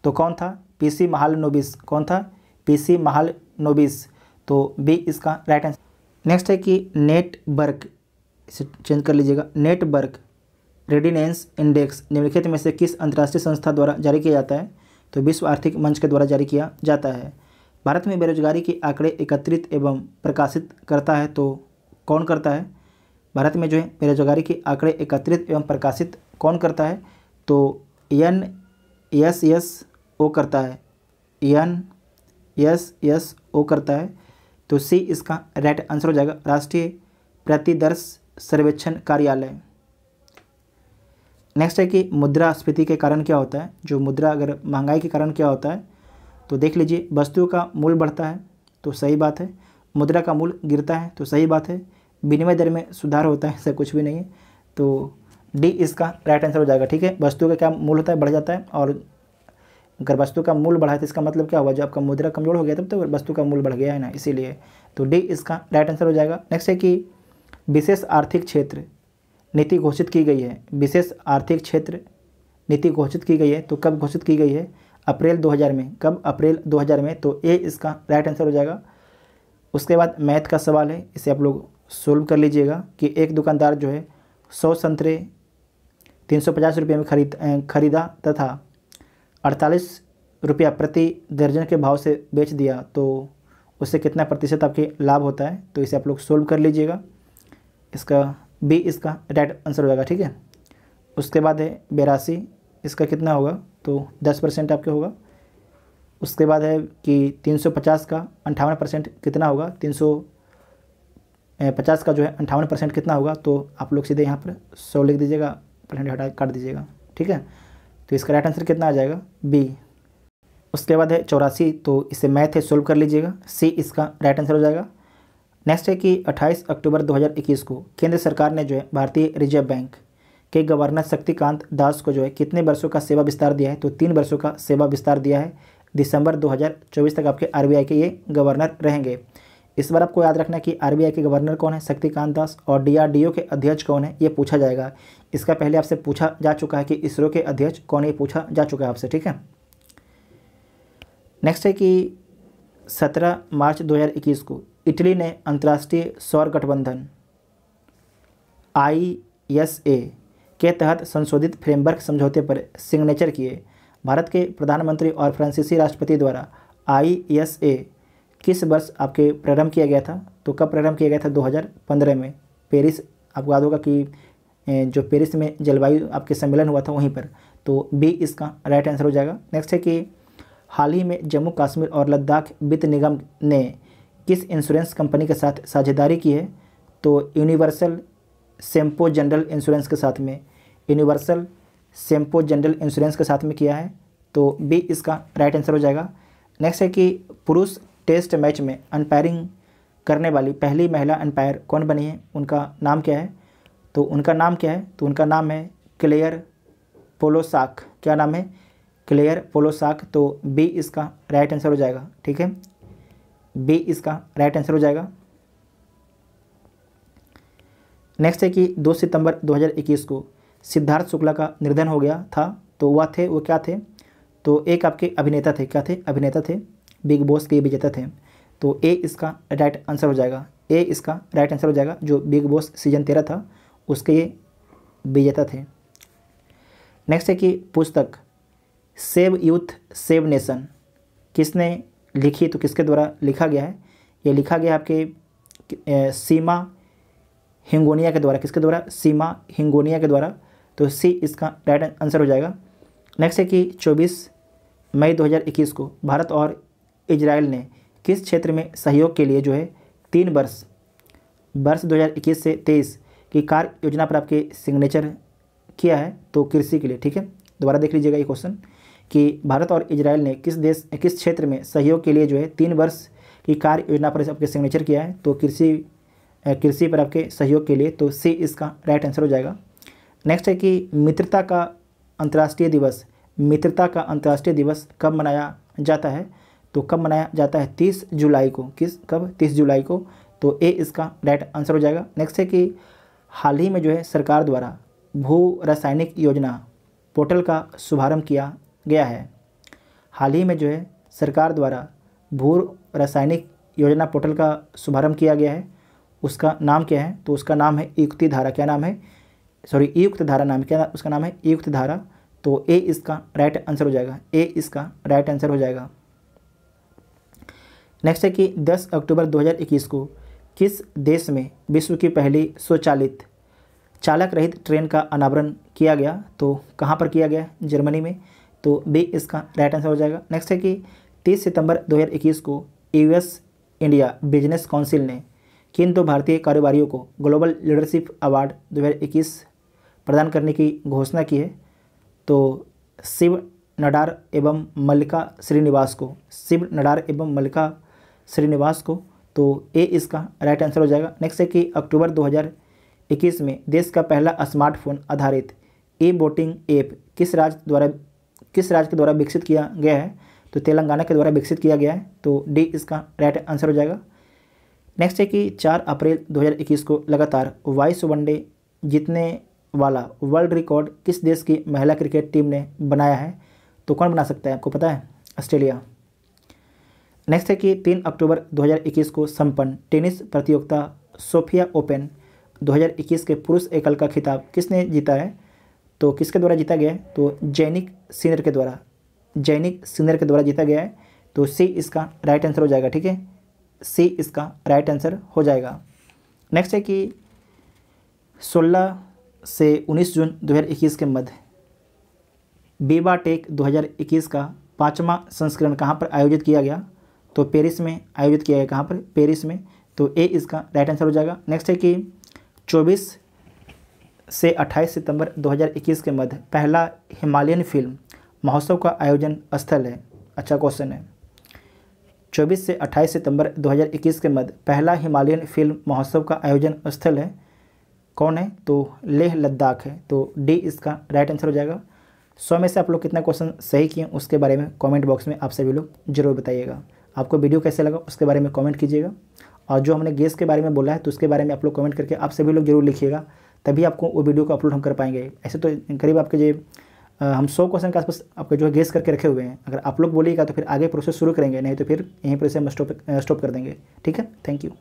तो कौन था? पीसी महालनोबिस। कौन था? पीसी महालनोबिस। तो बी इसका राइट आंसर। नेक्स्ट है कि नेटवर्क, इसे चेंज कर लीजिएगा, नेटवर्क रेडिनेंस इंडेक्स निम्नलिखित में से किस अंतर्राष्ट्रीय संस्था द्वारा जारी किया जाता है? तो विश्व आर्थिक मंच के द्वारा जारी किया जाता है। भारत में बेरोजगारी के आंकड़े एकत्रित एवं प्रकाशित करता है, तो कौन करता है? भारत में जो है बेरोजगारी के आंकड़े एकत्रित एवं प्रकाशित कौन करता है? तो NSSO करता है, NSSO करता है। तो सी इसका राइट आंसर हो जाएगा, राष्ट्रीय प्रतिदर्श सर्वेक्षण कार्यालय। नेक्स्ट है कि मुद्रास्फीति के कारण क्या होता है? जो मुद्रा अगर महंगाई के कारण क्या होता है, तो देख लीजिए, वस्तु का मूल्य बढ़ता है, तो सही बात है। मुद्रा का मूल्य गिरता है, तो सही बात है। विनिमय दर में सुधार होता है, ऐसा कुछ भी नहीं है। तो डी इसका राइट आंसर हो जाएगा। ठीक है, वस्तु का क्या मूल्य होता है? बढ़ जाता है, और अगर वस्तु का मूल्य बढ़ा है तो इसका मतलब क्या हुआ? जब आपका मुद्रा कमजोर हो गया तब तो वस्तु का मूल्य बढ़ गया है ना, इसीलिए। तो डी इसका राइट आंसर हो जाएगा। नेक्स्ट है कि विशेष आर्थिक क्षेत्र नीति घोषित की गई है। विशेष आर्थिक क्षेत्र नीति घोषित की गई है, तो कब घोषित की गई है? अप्रैल 2000 में। कब? अप्रैल 2000 में। तो ए इसका राइट आंसर हो जाएगा। उसके बाद मैथ का सवाल है, इसे आप लोग सोल्व कर लीजिएगा कि एक दुकानदार जो है 100 संतरे 350 रुपये में खरीदा तथा 48 रुपया प्रति दर्जन के भाव से बेच दिया, तो उससे कितना प्रतिशत आपके लाभ होता है? तो इसे आप लोग सोल्व कर लीजिएगा। इसका बी इसका राइट आंसर हो जाएगा। ठीक है, उसके बाद है 82, इसका कितना होगा? तो 10% आपके होगा। उसके बाद है कि 350 का 58% कितना होगा? 350 का जो है 58% कितना होगा? तो आप लोग सीधे यहाँ पर 100 लिख दीजिएगा, परसेंट हटा काट दीजिएगा। ठीक है, तो इसका राइट आंसर कितना आ जाएगा? बी। उसके बाद है 84, तो इसे मैथ है, सोल्व कर लीजिएगा। सी इसका राइट आंसर हो जाएगा। नेक्स्ट है कि 28 अक्टूबर 2021 को केंद्र सरकार ने जो है भारतीय रिजर्व बैंक के गवर्नर शक्तिकांत दास को जो है कितने वर्षों का सेवा विस्तार दिया है? तो 3 वर्षों का सेवा विस्तार दिया है। दिसंबर 2024 तक आपके आरबीआई के ये गवर्नर रहेंगे। इस बार आपको याद रखना है कि आरबीआई के गवर्नर कौन है? शक्तिकांत दास। और डीआरडीओ के अध्यक्ष कौन है? ये पूछा जाएगा। इसका पहले आपसे पूछा जा चुका है कि इसरो के अध्यक्ष कौन है, ये पूछा जा चुका है आपसे। ठीक है, नेक्स्ट है कि 17 मार्च 2021 को इटली ने अंतर्राष्ट्रीय सौर गठबंधन ISA के तहत संशोधित फ्रेमवर्क समझौते पर सिग्नेचर किए। भारत के प्रधानमंत्री और फ्रांसीसी राष्ट्रपति द्वारा ISA किस वर्ष आपके प्रारंभ किया गया था? तो कब प्रारंभ किया गया था? 2015 में। पेरिस, आपको याद होगा कि जो पेरिस में जलवायु आपके सम्मेलन हुआ था वहीं पर। तो बी इसका राइट आंसर हो जाएगा। नेक्स्ट है कि हाल ही में जम्मू कश्मीर और लद्दाख वित्त निगम ने किस इंश्योरेंस कंपनी के साथ साझेदारी की है? तो यूनिवर्सल सेम्पो जनरल इंश्योरेंस के साथ में, यूनिवर्सल सेम्पो जनरल इंश्योरेंस के साथ में किया है। तो बी इसका राइट आंसर हो जाएगा। नेक्स्ट है कि पुरुष टेस्ट मैच में अंपायरिंग करने वाली पहली महिला अंपायर कौन बनी है? उनका नाम क्या है? तो उनका नाम क्या है? तो उनका नाम है क्लेयर पोलोसाक। क्या नाम है? क्लेयर पोलोसाक। तो बी इसका राइट आंसर हो जाएगा। ठीक है, बी इसका राइट आंसर हो जाएगा। नेक्स्ट है कि 2 सितंबर 2021 को सिद्धार्थ शुक्ला का निधन हो गया था, तो वो क्या थे? तो एक आपके अभिनेता थे। क्या थे? अभिनेता थे, बिग बॉस के विजेता थे। तो ए इसका राइट आंसर हो जाएगा। ए इसका राइट आंसर हो जाएगा। जो बिग बॉस सीजन 13 था उसके ये विजेता थे। नेक्स्ट है कि पुस्तक सेव यूथ सेव नेशन किसने लिखी? तो किसके द्वारा लिखा गया है? ये लिखा गया आपके सीमा हिंगोनिया के द्वारा। किसके द्वारा? सीमा हिंगोनिया के द्वारा। तो सी इसका राइट आंसर हो जाएगा। नेक्स्ट है कि 24 मई 2021 को भारत और इजराइल ने किस क्षेत्र में सहयोग के लिए जो है 3 वर्ष 2021 से 23 की कार्य योजना पर आपके सिग्नेचर किया है? तो कृषि के लिए। ठीक है, दोबारा देख लीजिएगा ये क्वेश्चन कि भारत और इजराइल ने किस क्षेत्र में सहयोग के लिए जो है 3 वर्ष की कार्य योजना पर आपके सिग्नेचर किया है? तो कृषि कृषि पर आपके सहयोग के लिए, तो सी इसका राइट आंसर हो जाएगा। नेक्स्ट है कि मित्रता का अंतर्राष्ट्रीय दिवस, मित्रता का अंतर्राष्ट्रीय दिवस कब मनाया जाता है? तो कब मनाया जाता है? 30 जुलाई को। कब? 30 जुलाई को। तो ए इसका राइट आंसर हो जाएगा। नेक्स्ट है कि हाल ही में जो है सरकार द्वारा भू रासायनिक योजना पोर्टल का शुभारंभ किया गया है। हाल ही में जो है सरकार द्वारा भू रासायनिक योजना पोर्टल का शुभारंभ किया गया है, उसका नाम क्या है? तो उसका नाम है युक्ति धारा। क्या नाम है? सॉरी, युक्त धारा नाम, क्या उसका नाम है? युक्त धारा। तो ए इसका राइट आंसर हो जाएगा। ए इसका राइट आंसर हो जाएगा। नेक्स्ट है कि 10 अक्टूबर 2021 को किस देश में विश्व की पहली स्वचालित चालक रहित ट्रेन का अनावरण किया गया? तो कहाँ पर किया गया? जर्मनी में। तो बी इसका राइट आंसर हो जाएगा। नेक्स्ट है कि 30 सितंबर 2021 को यूएस इंडिया बिजनेस काउंसिल ने किन 2 भारतीय कारोबारियों को ग्लोबल लीडरशिप अवार्ड 2021 प्रदान करने की घोषणा की है? तो शिव नडार एवं मल्लिका श्रीनिवास को, शिव नडार एवं मल्लिका श्रीनिवास को। तो ए इसका राइट आंसर हो जाएगा। नेक्स्ट है कि अक्टूबर 2021 में देश का पहला स्मार्टफोन आधारित ई वोटिंग ऐप किस राज्य के द्वारा विकसित किया गया है? तो तेलंगाना के द्वारा विकसित किया गया है। तो डी इसका राइट आंसर हो जाएगा। नेक्स्ट है कि 4 अप्रैल 2021 को लगातार 22 वनडे जीतने वाला वर्ल्ड रिकॉर्ड किस देश की महिला क्रिकेट टीम ने बनाया है? तो कौन बना सकता है, आपको पता है? ऑस्ट्रेलिया। नेक्स्ट है कि 3 अक्टूबर 2021 को संपन्न टेनिस प्रतियोगिता सोफिया ओपन 2021 के पुरुष एकल का खिताब किसने जीता है? तो किसके द्वारा जीता गया है? तो जैनिक सिनर के द्वारा, जैनिक सिनर के द्वारा जीता गया है। तो सी इसका राइट आंसर हो जाएगा। ठीक है, सी इसका राइट आंसर हो जाएगा। नेक्स्ट है कि 16 से 19 जून 2021 के मध्य बीबा टेक 2021 का 5वां संस्करण कहाँ पर आयोजित किया गया? तो पेरिस में आयोजित किया गया। कहाँ पर? पेरिस में। तो ए इसका राइट आंसर हो जाएगा। नेक्स्ट है कि 24 से 28 सितंबर 2021 के मध्य पहला हिमालयन फिल्म महोत्सव का आयोजन स्थल है। अच्छा क्वेश्चन है। 24 से 28 सितंबर 2021 के मध्य पहला हिमालयन फिल्म महोत्सव का आयोजन स्थल है, कौन है? तो लेह लद्दाख है। तो डी इसका राइट आंसर हो जाएगा। 100 में से आप लोग कितना क्वेश्चन सही किए उसके बारे में कमेंट बॉक्स में आप सभी लोग जरूर बताइएगा। आपको वीडियो कैसे लगा उसके बारे में कमेंट कीजिएगा, और जो हमने गेस के बारे में बोला है तो उसके बारे में आप लोग कमेंट करके आप सभी लोग जरूर लिखिएगा, तभी आपको वो वीडियो को अपलोड हम कर पाएंगे। ऐसे तो करीब आपके जो हम 100 क्वेश्चन के आसपास आपके जो है गेस करके रखे हुए हैं, अगर आप लोग बोलिएगा तो फिर आगे प्रोसेस शुरू करेंगे, नहीं तो फिर यहीं पर से हम स्टॉप कर देंगे। ठीक है, थैंक यू।